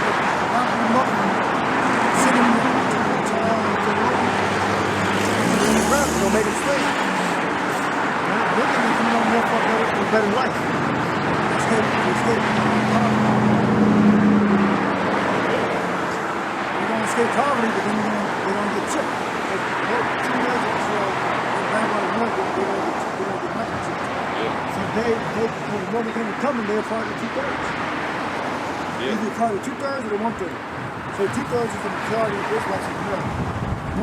C: mounting them up, and sending them to the road. They'll make them straight. They're going to come on more for a better life. They're going to escape poverty, but then they're going to get chipped. Two years or so, they're going to get nothing chipped. So they when the Roman Kingdom coming, they're part of the 2/3.
A: Yeah.
C: Either part of the 2/3 or the 1/3. So 2/3 is the majority of Israelites in America.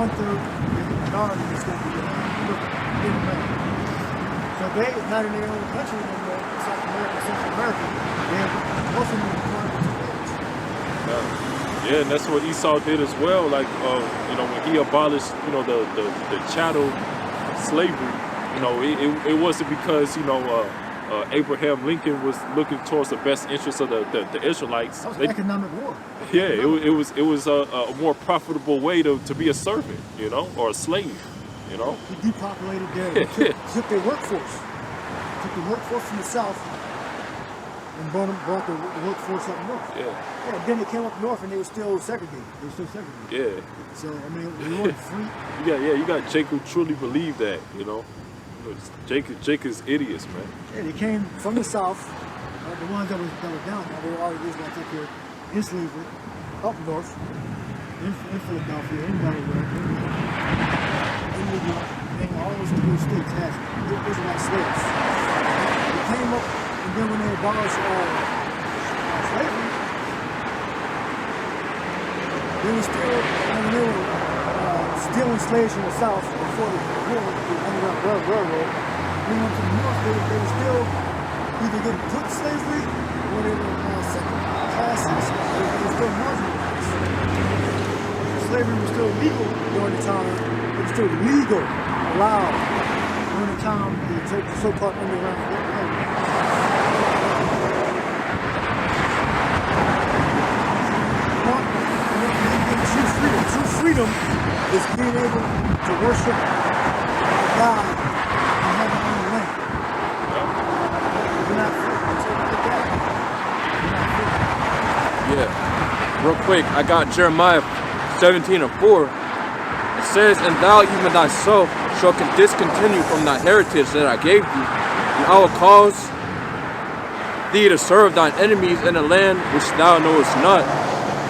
C: 1/3 is the minority that's going to be in America. So they not in their own country anymore, South America, Central America. They're most of them are part of the 2/3.
A: Yeah, and that's what Esau did as well. Like, when he abolished, the chattel slavery, it wasn't because, Abraham Lincoln was looking towards the best interests of the Israelites.
C: That was economic war.
A: Yeah, it was a more profitable way to be a servant, or a slave,
C: He depopulated took their workforce. Took the workforce from the south and brought the workforce up north.
A: Yeah.
C: Then they came up north and they were still segregated.
A: Yeah.
C: So, we weren't free.
A: You got Jake who truly believed that, Jake is idiots, man.
C: Yeah, they came from the south. The ones that were down there, they were already Israelites up here in slavery, up north, in Philadelphia, in Delaware, in New York, and all those little states had Israelite slaves. They came up, and then when they abolished slavery, they were still, when they were stealing slaves from the south before the war, the Underground Railroad, when they went to the north, they were still either getting put in slavery or they were second classes, they were still marginalized. Slavery was still legal during the time, it was still legal, allowed during the time the so-called Underground Railroad. True freedom is being able to worship God and have your own land. You're not free until you get that. You're not free.
B: Yeah, real quick, I got Jeremiah 17:4. It says, "And thou even thyself shall discontinue from thy heritage that I gave thee, and I will cause thee to serve thine enemies in a land which thou knowest not.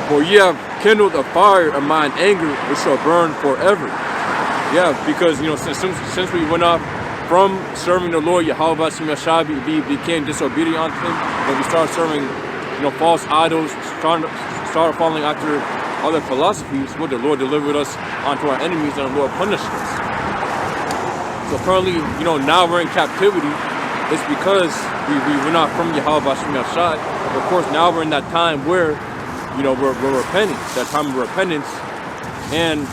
B: For ye have kindled a fire of mine anger, which shall burn forever." Yeah, because since we went off from serving the Lord Yahweh we became disobedient unto Him, and we started serving, false idols, started following after other philosophies. What the Lord delivered us onto our enemies, and the Lord punished us. So currently, now we're in captivity, it's because we're not from Yahweh Bashim Yashai. Of course, now we're in that time where, we're repenting, that time of repentance, and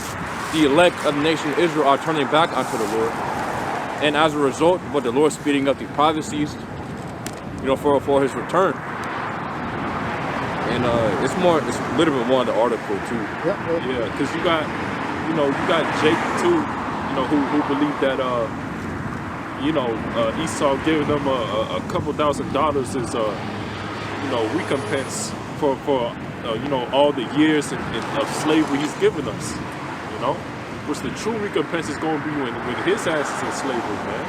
B: the elect of the nation of Israel are turning back unto the Lord. And as a result, the Lord's speeding up the prophecies, for his return. And it's a little bit more in the article too.
A: Yeah, because you got Jake too, who believed that Esau gave them a couple $1,000s as recompense for all the years of slavery he's given us, which the true recompense is going to be when his ass is in slavery, man.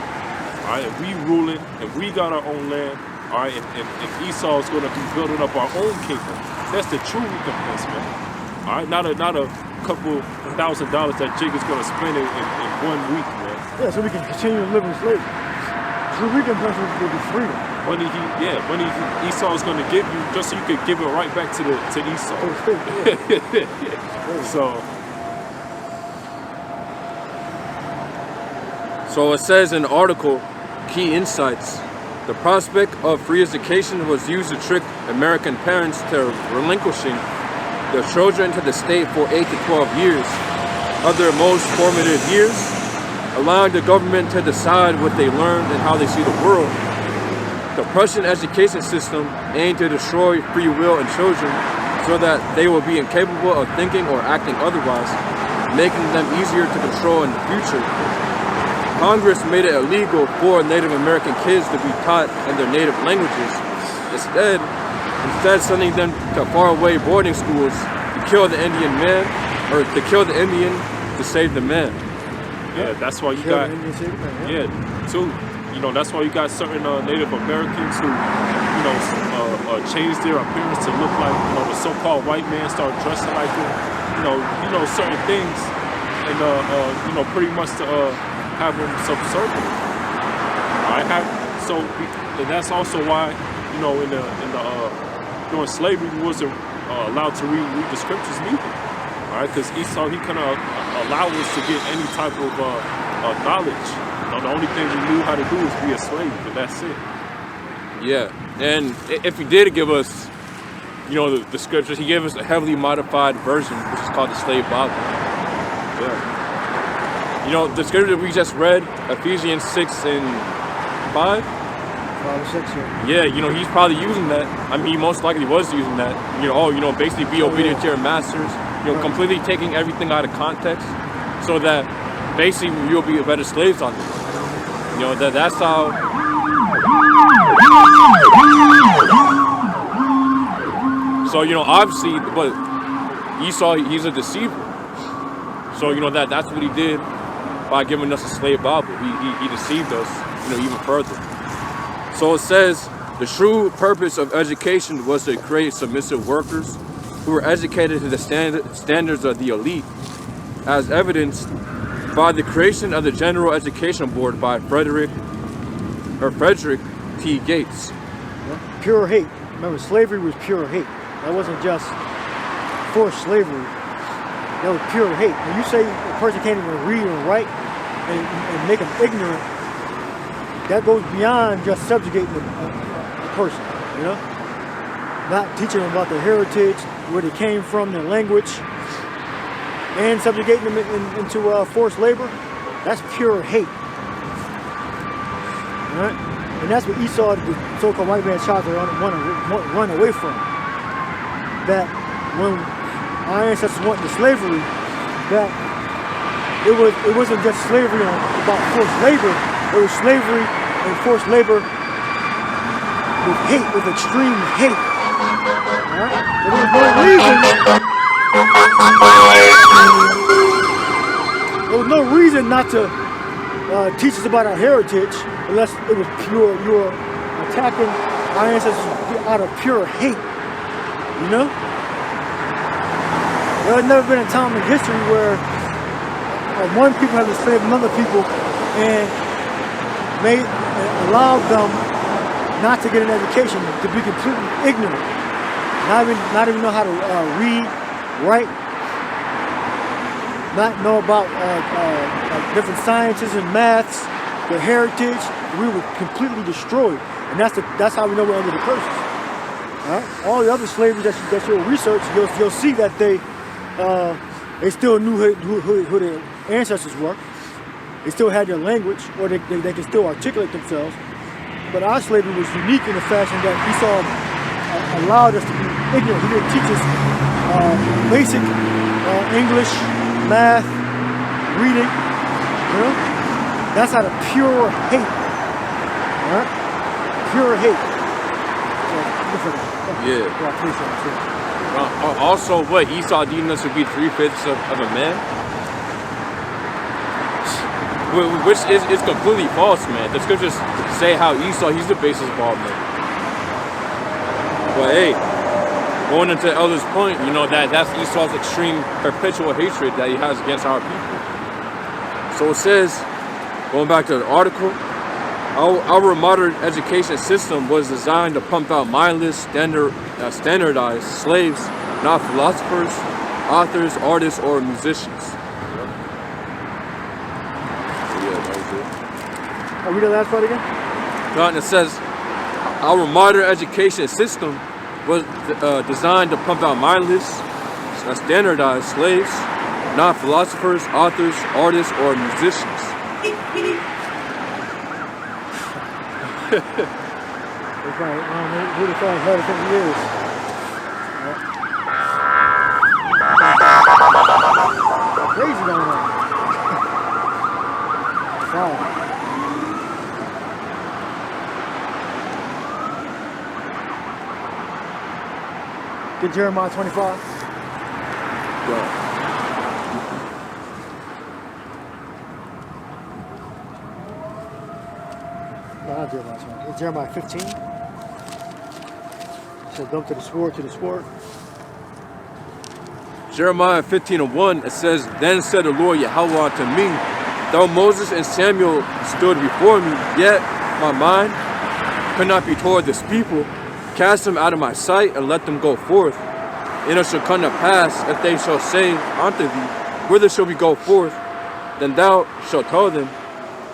A: All right, and we ruling, and we got our own land. All right, and Esau is going to be building up our own kingdom. That's the true recompense, man. All right, not a couple $1,000s that Jake is going to spend in 1 week, man.
C: Yeah, so we can continue to live in slavery. True recompense will be freedom.
A: Money Esau is going to give you, just so you could give it right back to Esau.
B: So it says in the article, key insights. The prospect of free education was used to trick American parents to relinquishing their children to the state for 8 to 12 years of their most formative years, allowing the government to decide what they learned and how they see the world. The Prussian education system aimed to destroy free will in children so that they will be incapable of thinking or acting otherwise, making them easier to control in the future. Congress made it illegal for Native American kids to be taught in their native languages. Instead sending them to faraway boarding schools to kill the Indian man, or to kill the Indian to save the man.
A: Yeah, that's why you got, too. That's why you got certain Native Americans who, changed their appearance to look like, the so-called white man, start dressing like them, certain things, and pretty much to have them subservient. And that's also why, during slavery, we wasn't allowed to read the scriptures neither. All right, because Esau, he couldn't allow us to get any type of knowledge. The only thing we knew how to do is be a slave, and that's it.
B: Yeah, and if he did give us, the scriptures, he gave us a heavily modified version, which is called the Slave Bible. Yeah. The scripture that we just read, Ephesians 6 and 5. 5
C: or 6,
B: yeah. He's probably using that. I mean, he most likely was using that. Basically be obedient to your masters. Completely taking everything out of context, so that basically you'll be better slaves on them. That's how. So obviously, but Esau, he's a deceiver. So that's what he did by giving us a slave Bible. He deceived us, even further. So it says the true purpose of education was to create submissive workers who were educated to the standards of the elite, as evidenced by the creation of the General Education Board by Frederick T. Gates.
C: Pure hate. Remember, slavery was pure hate. That wasn't just forced slavery. That was pure hate. When you say a person can't even read and write and make them ignorant, that goes beyond just subjugating a person, Not teaching them about their heritage, where they came from, their language, and subjugating them into forced labor. That's pure hate. All right? And that's what Esau, the so-called white man, tried to run away from. That when our ancestors went into slavery, that it wasn't just slavery about forced labor. It was slavery and forced labor with hate, with extreme hate. Alright? There was no reason not to teach us about our heritage unless it was pure. You were attacking our ancestors out of pure hate. There has never been a time in history where one people have enslaved another people and allowed them not to get an education, to be completely ignorant, not even know how to read, write, not know about different sciences and maths, the heritage. We were completely destroyed, and that's how we know we're under the curses. All the other slavery that you'll research, you'll see that they still knew who their ancestors were. They still had their language, or they can still articulate themselves. But our slavery was unique in the fashion that Esau allowed us to be ignorant. He didn't teach us basic English, math, reading. You know, that's out of pure hate. Pure hate.
B: Yeah. Also, what Esau deemed us to be 3/5 of a man, which is completely false, man. The scriptures say how Esau, he's the basis of all men. But hey, going into Elder's point, you know that's Esau's extreme perpetual hatred that he has against our people. So it says, going back to the article, our modern education system was designed to pump out mindless, standardized slaves, not philosophers, authors, artists, or musicians.
C: Are we the last part again?
B: And it says, our modern education system was designed to pump out mindless, standardized slaves, not philosophers, authors, artists, or musicians.
C: Who the fuck had it years? Crazy going on. Wow. Get Jeremiah 25.
B: Go.
C: Not Jeremiah 20. It's Jeremiah 15. It says, "Dump to the sword, to the sword."
B: Jeremiah 15:1, it says, "Then said the Lord Yahweh unto me, though Moses and Samuel stood before me, yet my mind could not be toward this people. Cast them out of my sight and let them go forth. And it shall come to pass, if they shall say unto thee, whither shall we go forth? Then thou shalt tell them,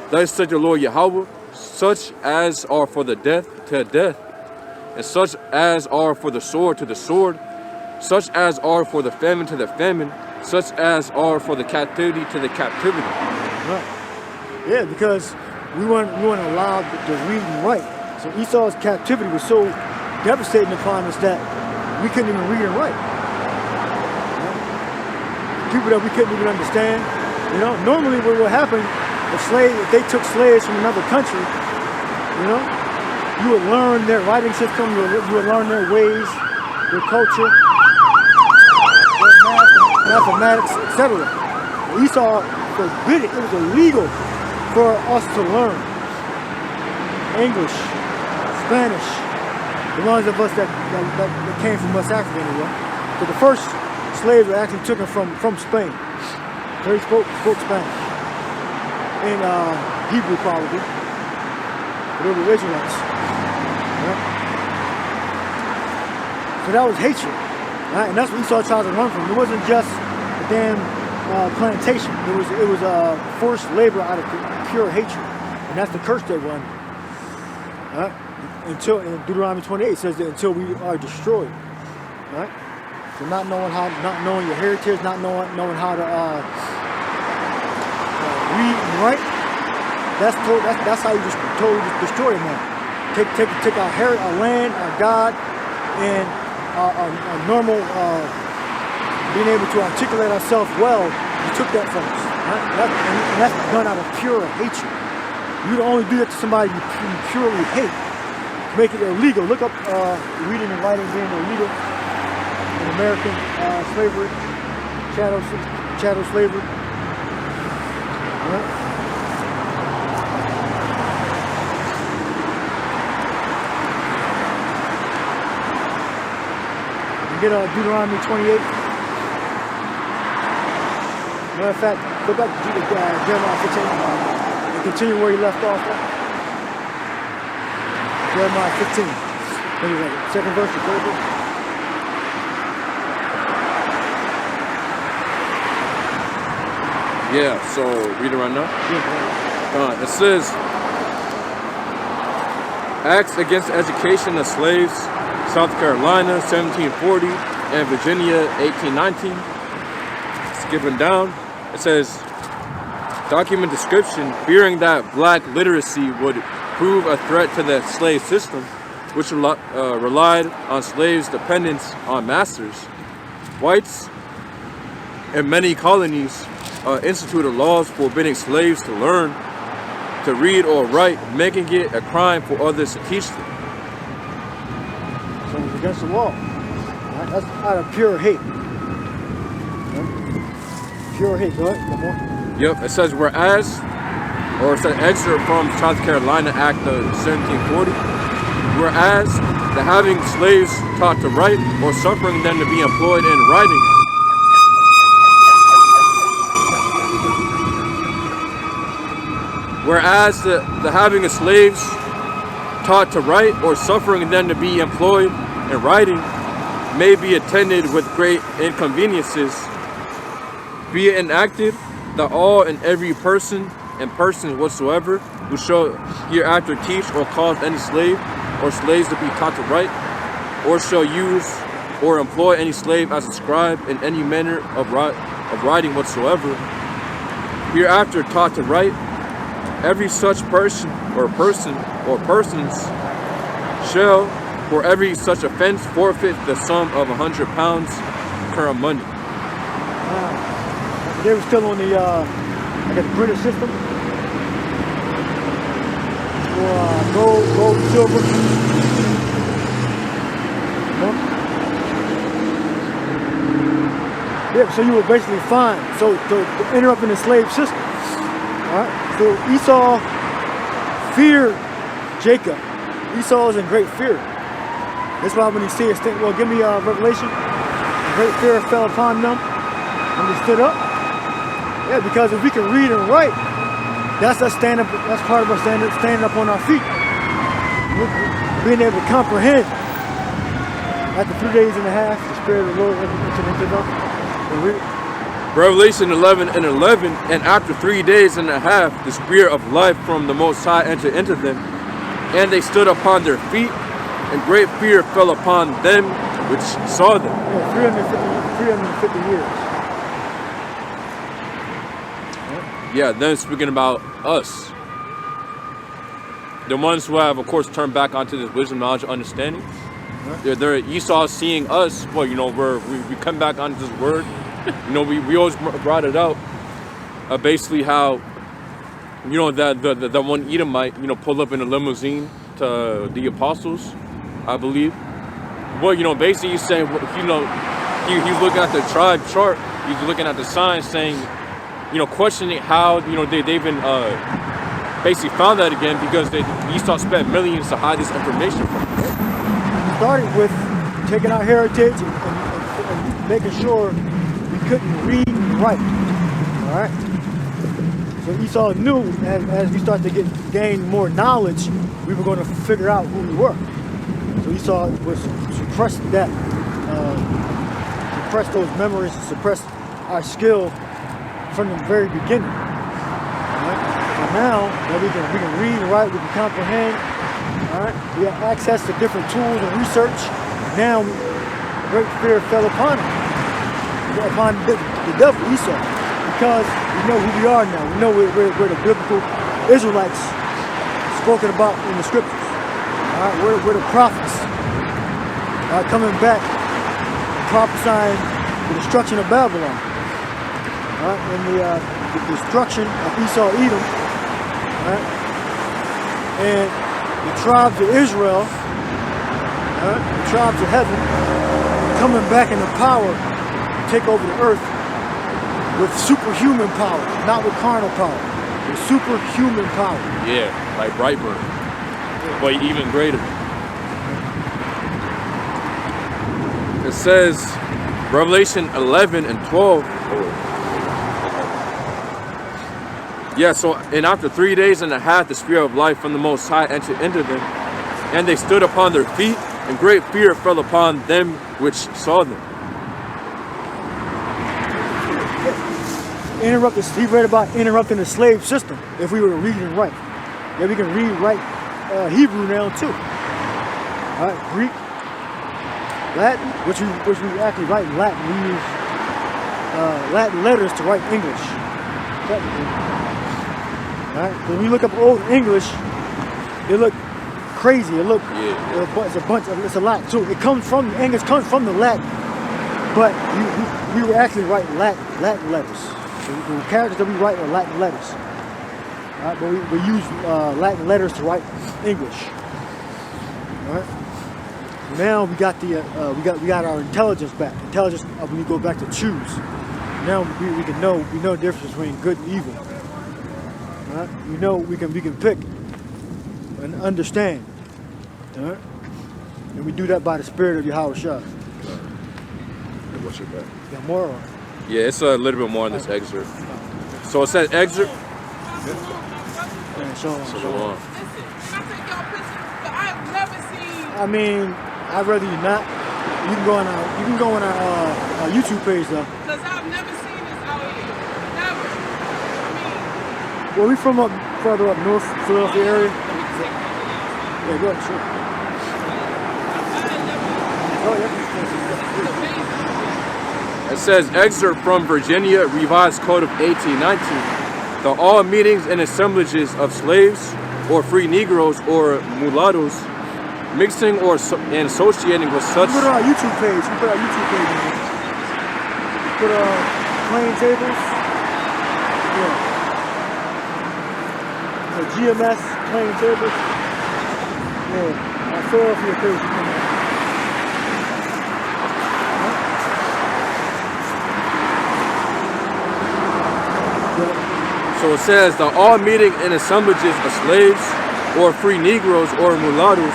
B: thus said the Lord Yahweh, such as are for the death to death, and such as are for the sword to the sword, such as are for the famine to the famine, such as are for the captivity to the captivity."
C: Right. Yeah, because we weren't allowed to read and write. So Esau's captivity was so devastating upon us that we couldn't even read and write. People that we couldn't even understand. You know, normally what would happen, if they took slaves from another country, you know, you would learn their writing system, you would learn their ways, their culture, their mathematics, etc. Esau forbid it. It was illegal for us to learn English, Spanish, the ones of us that came from West Africa anyway. So the first slaves were actually taken from Spain. They spoke Spanish. In Hebrew probably. But they were Israelites. Right? So that was hatred. Right? And that's what Esau tried to run from. It wasn't just a damn plantation. It was forced labor out of pure hatred. And that's the curse they were under. Right? Until in Deuteronomy 28 it says that until we are destroyed. Right? So not knowing your heritage, not knowing how to read and write, that's how you just totally destroy a man. Take our land, our God, and our normal being able to articulate ourselves well. You took that from us. Right? And that's done out of pure hatred. You would only do that to somebody you purely hate. Make it illegal. Look up reading and writing being illegal in American slavery, chattel slavery. Right? You get Deuteronomy 28. Matter of fact, go back to Jeremiah 15 and continue where you left off at. Jeremiah 15. What is that? Second verse, the third verse?
B: Yeah, so read it right now.
C: Yeah.
B: It says, Acts Against the Education of Slaves, South Carolina, 1740, and Virginia, 1819. Skipping down, it says, document description, fearing that black literacy would prove a threat to the slave system, which relied on slaves' dependence on masters. Whites in many colonies instituted laws forbidding slaves to learn to read or write, making it a crime for others to teach them.
C: So it's against the law. Right? That's out of pure hate. Right? Pure hate. Go ahead. One more.
B: Yep. It says whereas, or it's an excerpt from South Carolina Act of 1740. Whereas the having slaves taught to write or suffering them to be employed in writing. Whereas the having of slaves taught to write or suffering them to be employed in writing may be attended with great inconveniences, be it enacted that all and every person and persons whatsoever who shall hereafter teach or cause any slave or slaves to be taught to write, or shall use or employ any slave as a scribe in any manner of writing whatsoever, hereafter taught to write, every such person or persons shall, for every such offense, forfeit the sum of £100 current money.
C: They were still on the, I guess, British system. Or gold, silver. No? Yeah, so you were basically fine. So to interrupting the slave system. Alright? So Esau feared Jacob. Esau is in great fear. That's why when he says, well, give me a revelation. Great fear fell upon them when they stood up. Yeah, because if we can read and write, that's us stand up. That's part of us standing up on our feet, being able to comprehend. After 3 days and a half, the Spirit of the Lord entered into them.
B: Revelation 11:11, and after 3 days and a half, the Spirit of life from the Most High entered into them, and they stood upon their feet, and great fear fell upon them which saw them.
C: Yeah, 350 years.
B: Yeah, then speaking about us. The ones who have, of course, turned back onto this wisdom, knowledge, understanding. They're Esau seeing us. Well, you know, we come back onto this word. You know, we always brought it out. Basically how, you know, that one Edomite, you know, pulled up in a limousine to the apostles, I believe. Well, you know, basically he's saying, you know, he's looking at the tribe chart. He's looking at the signs saying, you know, questioning how, you know, they've been basically found that again because Esau spent millions to hide this information from us.
C: We started with taking our heritage and making sure we couldn't read and write. All right. So Esau knew as we started to gain more knowledge, we were going to figure out who we were. So Esau was suppress that, suppress those memories, suppress our skill from the very beginning. Right? And now that we can read and write, we can comprehend. All right? We have access to different tools and research. Now, great fear fell upon him, upon the devil, Esau, because we know who we are now. We know we're the biblical Israelites spoken about in the scriptures. All right? We're the prophets coming back, prophesying the destruction of Babylon. And the destruction of Esau, Edom, right? And the tribes of Israel, right? The tribes of heaven, coming back into power to take over the earth with superhuman power, not with carnal power, with superhuman power.
B: Yeah, like Brightburn, but even greater. It says, Revelation 11 and 12. Yeah, so, and after 3 days and a half, the Spirit of life from the Most High entered into them, and they stood upon their feet, and great fear fell upon them which saw them.
C: He read about interrupting the slave system if we were to read and write. Yeah, we can read, write, Hebrew now too. All right, Greek, Latin, which we actually write in Latin. We use Latin letters to write English. Technically. All right, when we look up Old English, it look crazy. It look it's a lot too. English comes from the Latin, but we were actually writing Latin letters. The characters that we write are Latin letters. All right, but we use Latin letters to write English. All right. Now we got we got our intelligence back. Intelligence when you go back to choose. Now we know the difference between good and evil. All right. We know we can pick and understand. All right. And we do that by the spirit of Yahweh Shah.
B: What's your back?
C: Got more on?
B: Yeah, it's a little bit more in this excerpt. So it says excerpt.
C: Yeah, show on.
B: So go on.
C: I mean, I'd rather you not. You can go on our YouTube page though.
D: Because I've never seen this out here. Never. I
C: Well, we from further up north, Philadelphia area.
D: mean, let me take
C: Yeah, go ahead, sure. Oh yeah.
B: It says excerpt from Virginia Revised Code of 1819. The all meetings and assemblages of slaves or free Negroes or mulattoes mixing or and associating with such.
C: Put our YouTube page. We put our YouTube page in there. Put Plaintables. Yeah. The GMS Plaintables. Yeah. Our Philadelphia page.
B: So it says the all meeting and assemblages of slaves or free Negroes or mulattoes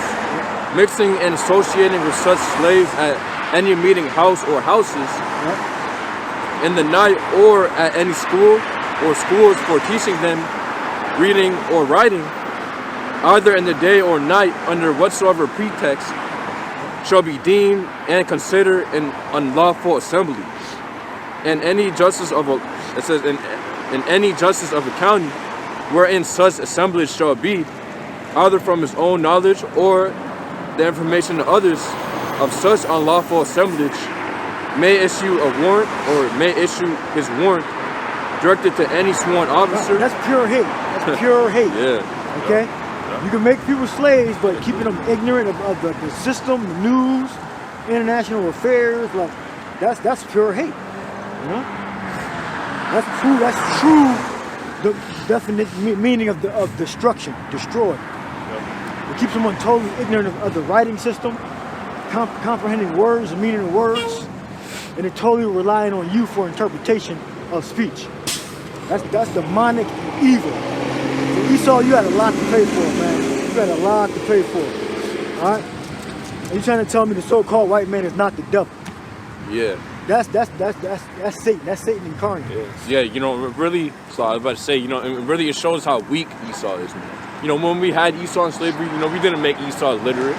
B: mixing and associating with such slaves at any meeting house or houses in the night or at any school or schools for teaching them reading or writing either in the day or night under whatsoever pretext shall be deemed and considered an unlawful assembly. And any justice of in any justice of the county wherein such assemblage shall be, either from his own knowledge or the information of others of such unlawful assemblage, may issue a warrant or may issue his warrant directed to any sworn officer.
C: That's pure hate. That's pure hate.
B: Yeah.
C: Okay? You can make people slaves, but keeping them ignorant of the system, the news, international affairs, like that's pure hate. You know? That's true the definite meaning of destruction, destroy. It keeps someone totally ignorant of the writing system, comprehending words, the meaning of words, and they're totally relying on you for interpretation of speech. That's demonic evil. So Esau, you had a lot to pay for, man. You had a lot to pay for. All right? And you trying to tell me the so-called white man is not the devil?
B: Yeah.
C: That's Satan. That's Satan incarnate.
B: Yeah, you know, really, so I was about to say, you know, and really it shows how weak Esau is, man. You know, when we had Esau in slavery, you know, we didn't make Esau illiterate.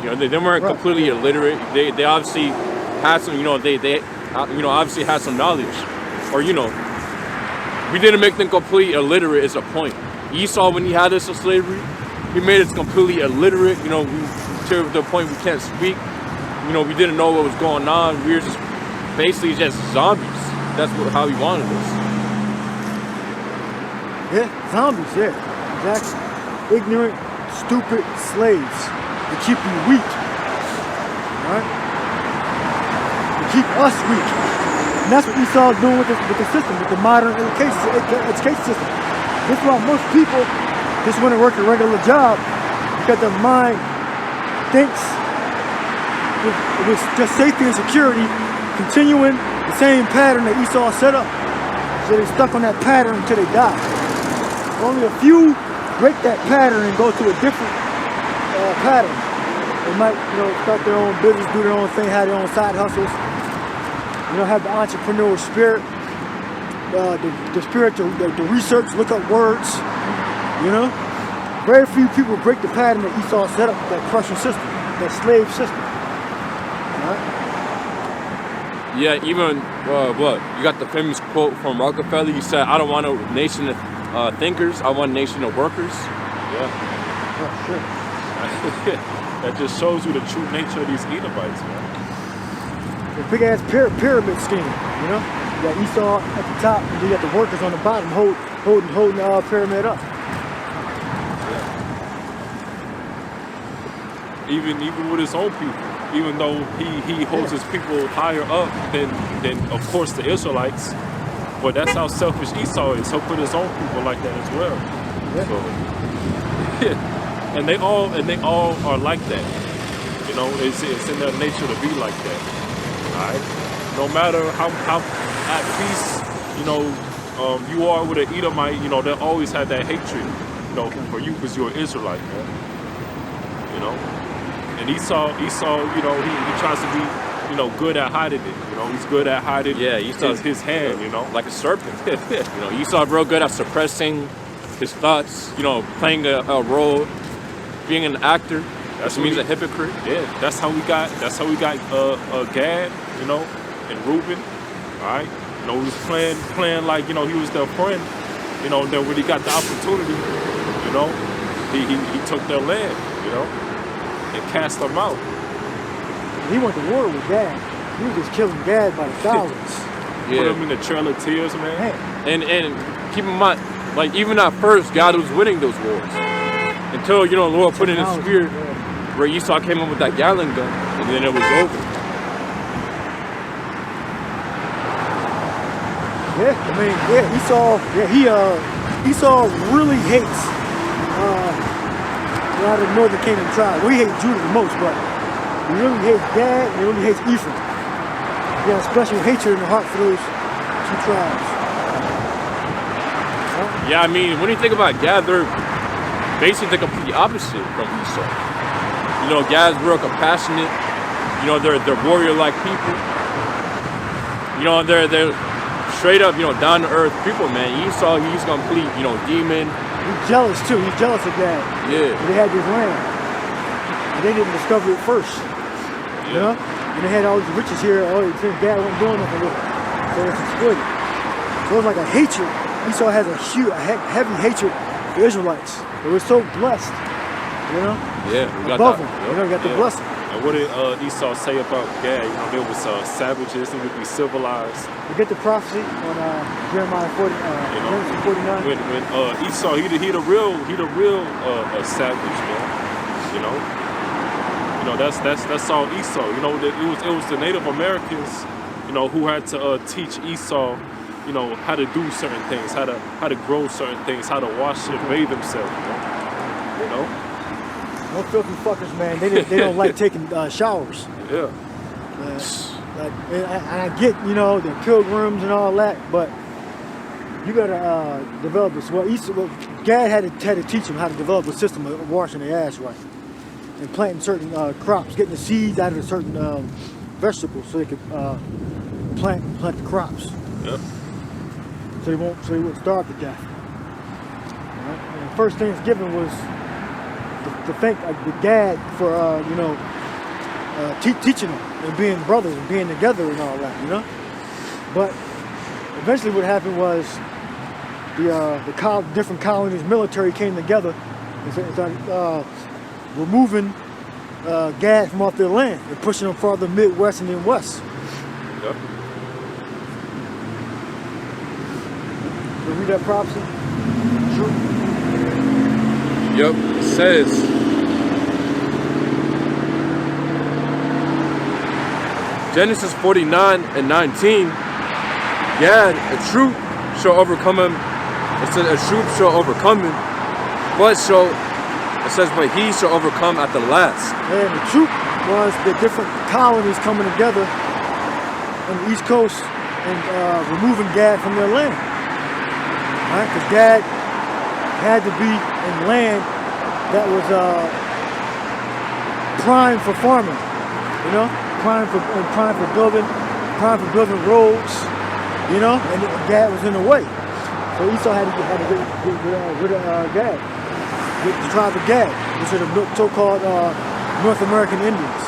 B: You know, they weren't completely illiterate. They obviously had some, you know, they obviously had some knowledge. Or, you know, we didn't make them completely illiterate is a point. Esau, when he had us in slavery, he made us completely illiterate, you know, to the point we can't speak. You know, we didn't know what was going on. We were just basically just zombies. That's how he wanted us.
C: Yeah, zombies, yeah. Exactly. Ignorant, stupid slaves to keep you weak. Alright? To keep us weak. And that's what Esau is doing with the system, with the modern education system. This is why most people just want to work a regular job because their mind thinks with just safety and security, continuing the same pattern that Esau set up. So they're stuck on that pattern until they die. Only a few break that pattern and go to a different pattern. They might, you know, start their own business, do their own thing, have their own side hustles. You know, have the entrepreneurial spirit, the spirit to research, look up words. You know, very few people break the pattern that Esau set up, that Prussian system, that slave system.
B: Yeah, even what you got the famous quote from Rockefeller. He said, "I don't want a nation of thinkers. I want a nation of workers."
A: Yeah.
C: Oh, sure.
A: That just shows you the true nature of these Edomites, man.
C: The big ass pyramid scheme, you know? You got Esau at the top, and you got the workers on the bottom holding the pyramid up.
A: Even with his own people, even though he holds his people higher up than of course the Israelites, but that's how selfish Esau is. He'll put his own people like that as well.
C: Yeah.
A: So, yeah. And they all are like that. You know, it's in their nature to be like that. All right. No matter how at peace, you know, you are with an Edomite, you know, they'll always have that hatred, you know, for you because you're an Israelite, man. You know. And Esau, you know, he tries to be, you know, good at hiding it. You know, he's good at hiding his hand, you know.
B: Like a serpent. You know, Esau real good at suppressing his thoughts, you know, playing a role, being an actor. That means a hypocrite.
A: Yeah, that's how we got Gad, you know, and Reuben. All right. You know, he was playing like, you know, he was their friend. You know, then when he got the opportunity, you know, he took their land, you know, and cast them out.
C: He went to war with Gad. He was just killing Gad by the thousands.
A: Put him in the Trail of Tears, man.
B: And keep in mind, like even at first, God was winning those wars. Until, you know, the Lord put in his spirit where Esau came in with that gallon gun, and then it was over.
C: Yeah, I mean, yeah, Esau really hates a lot of the northern kingdom tribes. We hate Judah the most, but he really hates Gad and he really hates Ephraim. He got a special hatred in the heart for those two tribes.
B: Yeah, I mean, when you think about Gad, they're basically the complete opposite from Esau. You know, Gad's real compassionate. You know, they're warrior-like people. You know, they're straight up, you know, down-to-earth people, man. Esau, he's complete, you know, demon.
C: He's jealous too. He's jealous of Gad.
B: Yeah.
C: They had this land, and they didn't discover it first. You know, and they had all these riches here. Oh, since Gad wasn't doing nothing with it, so it's exploited. So it's like a hatred. Esau has a heavy hatred for the Israelites. They were so blessed, you know.
B: Yeah, we got
C: above
B: that.
C: them, you know, we got the blessing.
A: And what did Esau say about Gad? You know, there was savages, they would be civilized.
C: You get the prophecy on Jeremiah 40, Genesis 49.
A: When Esau, he the real savage, man. You know, that's all Esau. You know, it was the Native Americans, you know, who had to teach Esau, you know, how to do certain things, how to grow certain things, how to wash and bathe themselves. You know.
C: No filthy fuckers, man. They don't like taking showers.
A: Yeah.
C: And I get, you know, the pilgrims and all that, but you gotta develop this. Well, Gad had to teach them how to develop a system of washing their ass right and planting certain crops, getting the seeds out of the certain vegetables so they could plant the crops.
A: Yep.
C: So they won't starve to death. And the first Thanksgiving was to thank the Gad for you know, teaching them and being brothers and being together and all that, you know. But eventually, what happened was the different colonies, military came together and started removing Gad from off their land and pushing them farther Midwest and then west.
A: Yep.
C: You read that prophecy? True.
B: Yep, it says, Genesis 49 and 19, Gad, a troop shall overcome him. It says, a troop shall overcome him, but he shall overcome at the last.
C: And the troop was the different colonies coming together on the East Coast and removing Gad from their land. Right? Because Gad had to be in land that was prime for farming, you know, prime for building roads, you know, and Gad was in the way. So Esau had to get rid of Gad, the tribe of Gad, which are the so-called North American Indians.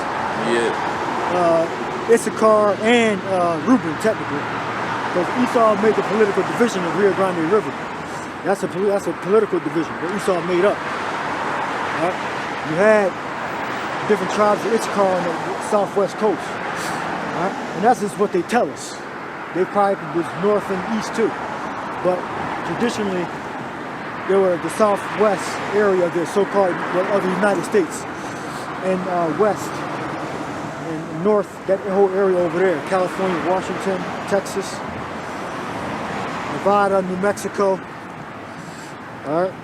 B: Yeah.
C: Issachar and Reuben, technically, because Esau made the political division of Rio Grande River. That's a political division that Esau made up. Right? You had different tribes of Issachar on the southwest coast. Right? And that's just what they tell us. They probably was north and east too. But traditionally, they were the southwest area of the so-called of the United States. And west and north, that whole area over there, California, Washington, Texas, Nevada, New Mexico. All right,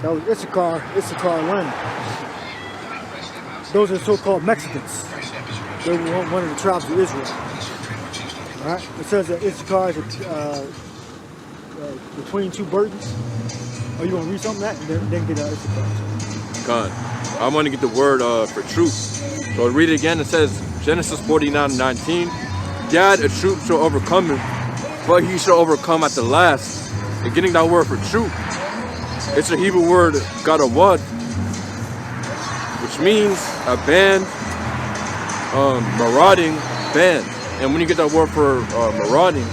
C: that was Issachar land. Those are so-called Mexicans. They were one of the tribes of Israel. All right, it says that Issachar is between two burdens. Oh, you want to read something like that and then get Issachar?
B: God, I want to get the word for truth. So I'll read it again. It says, Genesis 49:19, Gad, a troop shall overcome him, but he shall overcome at the last. And getting that word for truth, it's a Hebrew word, gadawad, which means a band, marauding band. And when you get that word for marauding,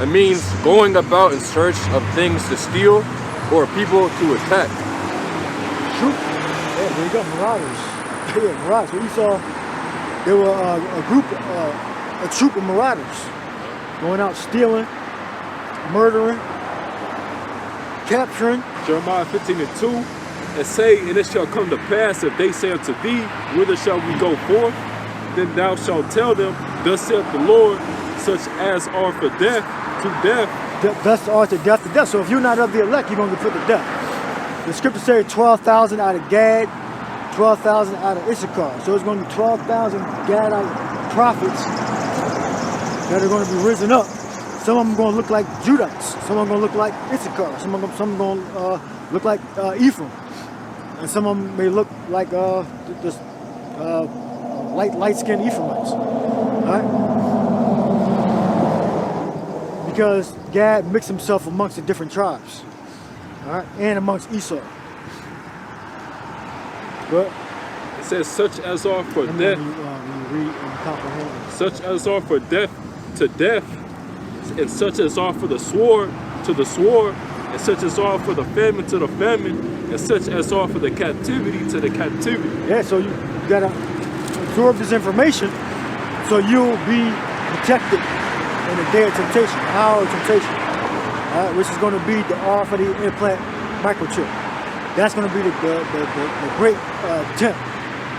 B: it means going about in search of things to steal or people to attack.
C: Troop. Yeah, there you go, marauders. Yeah, marauders. So you saw there were a troop of marauders going out stealing, murdering, capturing.
A: Jeremiah 15:2, and say, and it shall come to pass, if they say unto thee, whither shall we go forth? Then thou shalt tell them, thus saith the Lord, such as are for death, to death.
C: Thus are to death, to death. So if you're not of the elect, you're going to get put to death. The scripture says 12,000 out of Gad, 12,000 out of Issachar. So it's going to be 12,000 Gadite prophets that are going to be risen up. Some of them going to look like Judites. Some of them going to look like Issachar. Some of them going to look like Ephraim. And some of them may look like just light-skinned Ephraimites. All right? Because Gad mixed himself amongst the different tribes. All right? And amongst Esau. But
A: It says, such as are for death.
C: when you read and comprehend.
A: Such as are for death to death, and such as are for the sword to the sword, and such as are for the famine to the famine, and such as are for the captivity to the captivity.
C: Yeah, so you gotta absorb this information so you'll be protected in the day of temptation, hour of temptation, which is going to be the RFID implant microchip. That's going to be the great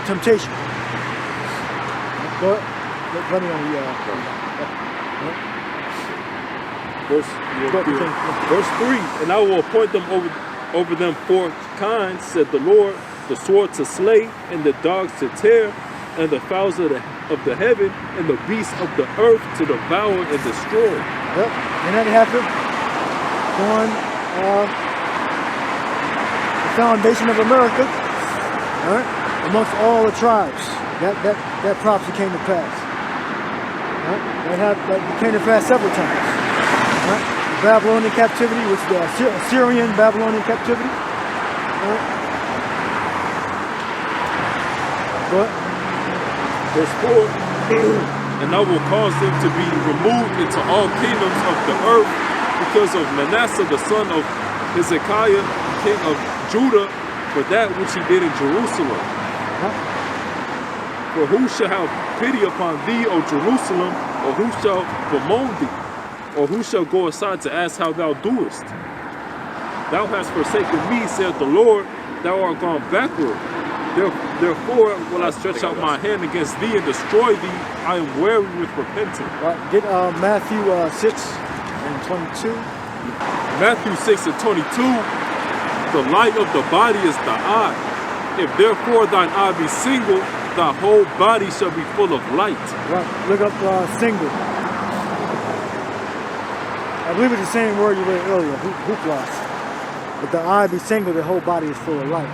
C: temptation. Go ahead. Let me on the
A: Verse 3, and I will appoint them over them 4 kinds, said the Lord, the sword to slay, and the dogs to tear, and the fowls of the heaven, and the beasts of the earth to devour and destroy.
C: Yep, and that happened on the foundation of America, all right, amongst all the tribes. That prophecy came to pass. All right? That came to pass several times. All right? The Babylonian captivity, which is the Assyrian Babylonian captivity. All right? But
A: Verse 4, and I will cause them to be removed into all kingdoms of the earth because of Manasseh the son of Hezekiah, king of Judah, for that which he did in Jerusalem. For who shall have pity upon thee, O Jerusalem, or who shall bemoan thee, or who shall go aside to ask how thou doest? Thou hast forsaken me, saith the Lord, thou art gone backward. Therefore will I stretch out my hand against thee and destroy thee. I am weary with repenting.
C: right, get Matthew 6 and 22.
A: Matthew 6 and 22, the light of the body is the eye. If therefore thine eye be single, thy whole body shall be full of light.
C: Right, look up single. I believe it's the same word you read earlier, hooplas. If the eye be single, the whole body is full of light.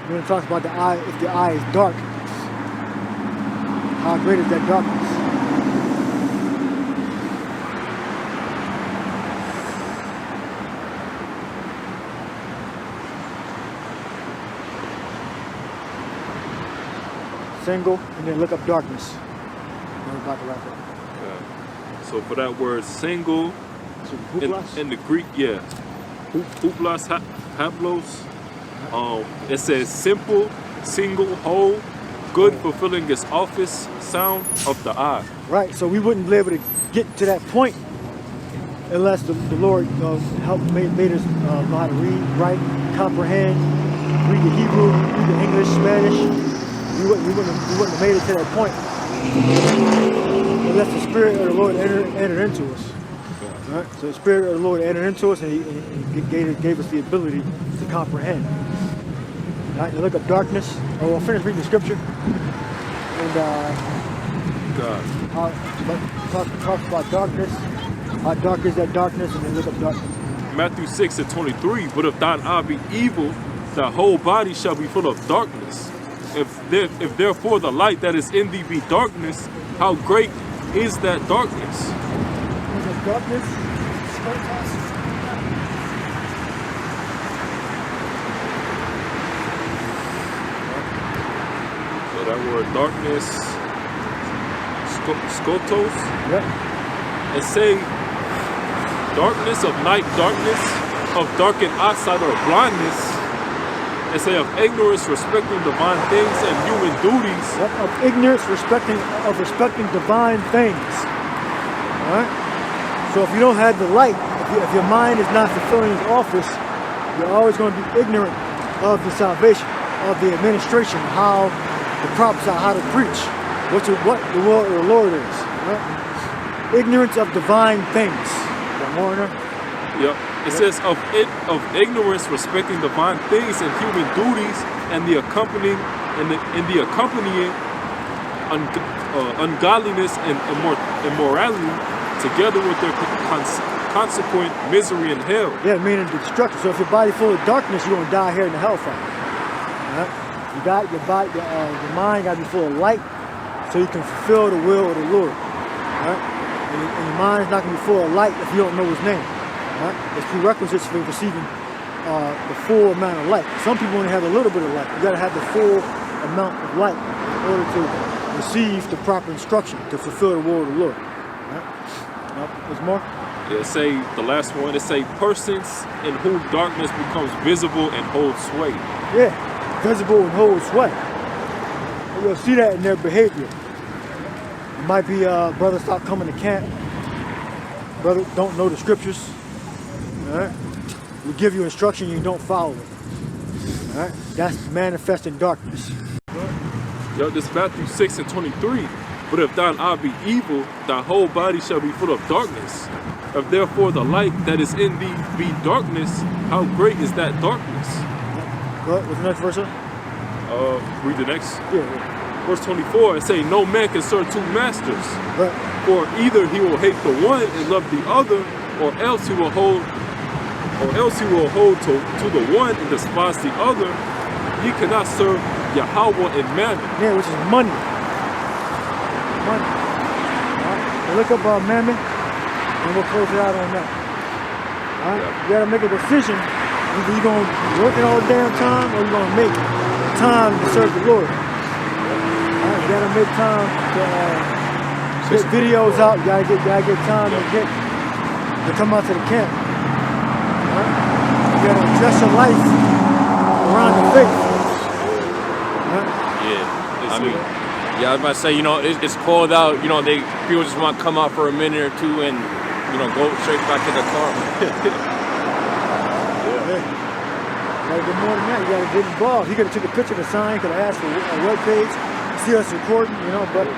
C: When it talks about the eye, if the eye is dark, how great is that darkness? Single, and then look up darkness. I'm about to wrap up.
A: So for that word single,
C: So, hooplas?
A: in the Greek, yeah. Hooplas, Plaintables. It says simple, single, whole, good, fulfilling its office, sound of the eye.
C: Right. So we wouldn't be able to get to that point unless the Lord helped made us know how to read, write, comprehend, read the Hebrew, read the English, Spanish. We wouldn't have made it to that point unless the Spirit of the Lord entered into us. All right? So the Spirit of the Lord entered into us, and He gave us the ability to comprehend. All right, now look up darkness. I'll finish reading the scripture. And talk about darkness. How dark is that darkness? And then look up darkness.
A: Matthew 6:23. But if thine eye be evil, thy whole body shall be full of darkness. If therefore the light that is in thee be darkness, how great is that darkness?
C: Is it darkness?
A: So that word darkness, skotos.
C: Yep.
A: And say darkness of night, darkness of darkened eyesight or blindness, and say of ignorance respecting divine things and human duties.
C: Yep. Of ignorance respecting divine things. All right. So if you don't have the light, if your mind is not fulfilling its office, you're always going to be ignorant of the salvation, of the administration, how the prophets are, how to preach, what the Lord is. Right? Ignorance of divine things.
A: Yep. It says of ignorance respecting divine things and human duties, and the accompanying ungodliness and immorality, together with their consequent misery in hell.
C: Yeah, meaning destruction. So if your body full of darkness, you're gonna die here in the hellfire. Right? Your mind gotta be full of light, so you can fulfill the will of the Lord. Right? And your mind's not gonna be full of light if you don't know His name. Right? It's prerequisites for receiving the full amount of light. Some people only have a little bit of light. You gotta have the full amount of light in order to receive the proper instruction to fulfill the will of the Lord. Right? There's more.
A: Yeah, say the last one. It say persons in whom darkness becomes visible and holds sway.
C: Yeah, visible and holds sway. You'll see that in their behavior. It might be brother stop coming to camp. Brother don't know the scriptures. All right, we give you instruction, you don't follow it. All right, that's manifesting darkness.
A: Yo, this Matthew 6:23. But if thine eye be evil, thy whole body shall be full of darkness. If therefore the light that is in thee be darkness, how great is that darkness?
C: What's the next verse?
A: Read the next.
C: Yeah.
A: Verse 24. It say, no man can serve two masters.
C: Right.
A: For either he will hate the one and love the other, or else he will hold to the one and despise the other. Ye cannot serve Yahweh and mammon.
C: Yeah, which is money. Money. Right. Look up mammon, and we'll close it out on that. All right. You gotta make a decision. Either you're gonna be working all the damn time, or you're gonna make time to serve the Lord. All right. You gotta make time to get videos out. You gotta get time to come out to the camp. All right. You gotta adjust your life around the faith. All right.
B: Yeah, I mean, yeah, I was about to say, you know, it's cold out. You know, people just want to come out for a minute or two and, you know, go straight back to their car.
C: You gotta do more than that. You gotta get involved. He could have took a picture of the sign, could have asked for a web page, see us recording, you know, but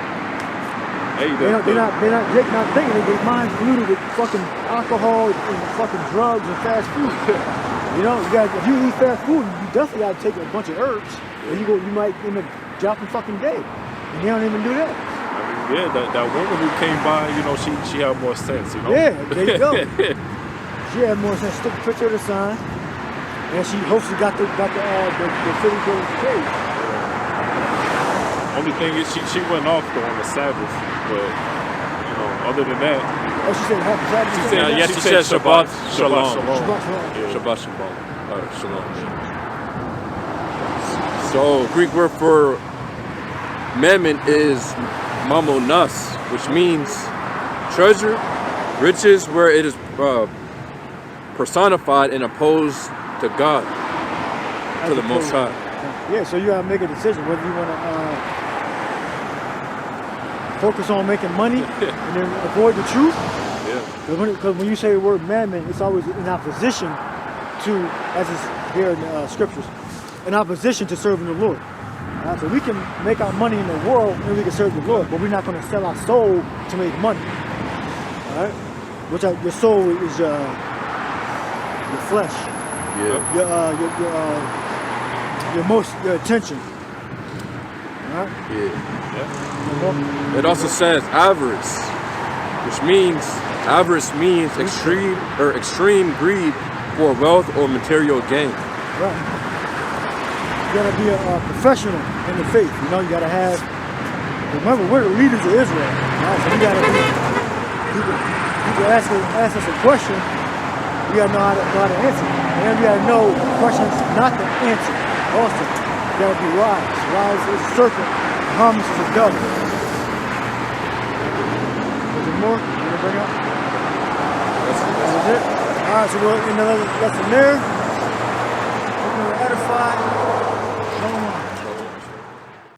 C: they're not thinking. Their mind's polluted with fucking alcohol and fucking drugs and fast food. You know, if you eat fast food, you definitely gotta take a bunch of herbs, or you might end up dropping fucking dead. And they don't even do that.
A: I mean, yeah, that woman who came by, you know, she had more sense, you know.
C: Yeah, there you go. She had more sense. Took a picture of the sign, and she hopefully got the city building page.
A: Only thing is she went off though on the Sabbath, but you know, other than that.
C: Oh, she said happy Sabbath.
A: She said,
B: yes, she said Shabbat Shalom.
C: Shabbat Shalom.
A: Yeah.
B: Shabbat Shalom. So Greek word for mammon is mamonas, which means treasure, riches, where it is personified and opposed to God, to the Most High.
C: Yeah, so you gotta make a decision whether you wanna focus on making money and then avoid the truth.
A: Yeah.
C: Because when you say the word mammon, it's always in opposition to, as is here in the scriptures, in opposition to serving the Lord. So we can make our money in the world and we can serve the Lord, but we're not going to sell our soul to make money. All right? Your soul is your flesh.
B: Yeah.
C: Your attention. All right?
B: Yeah. It also says avarice, which means extreme greed for wealth or material gain.
C: Right. You gotta be a professional in the faith. You know, you gotta have. Remember, we're the leaders of Israel. Right? So you gotta be. People ask us a question. You gotta know how to answer. And you gotta know questions not to answer. Also, you gotta be wise. Wise is a serpent. Harmless is a dove. Is there more you wanna bring up? That's it. All right, so we'll end another lesson there. We're gonna edify.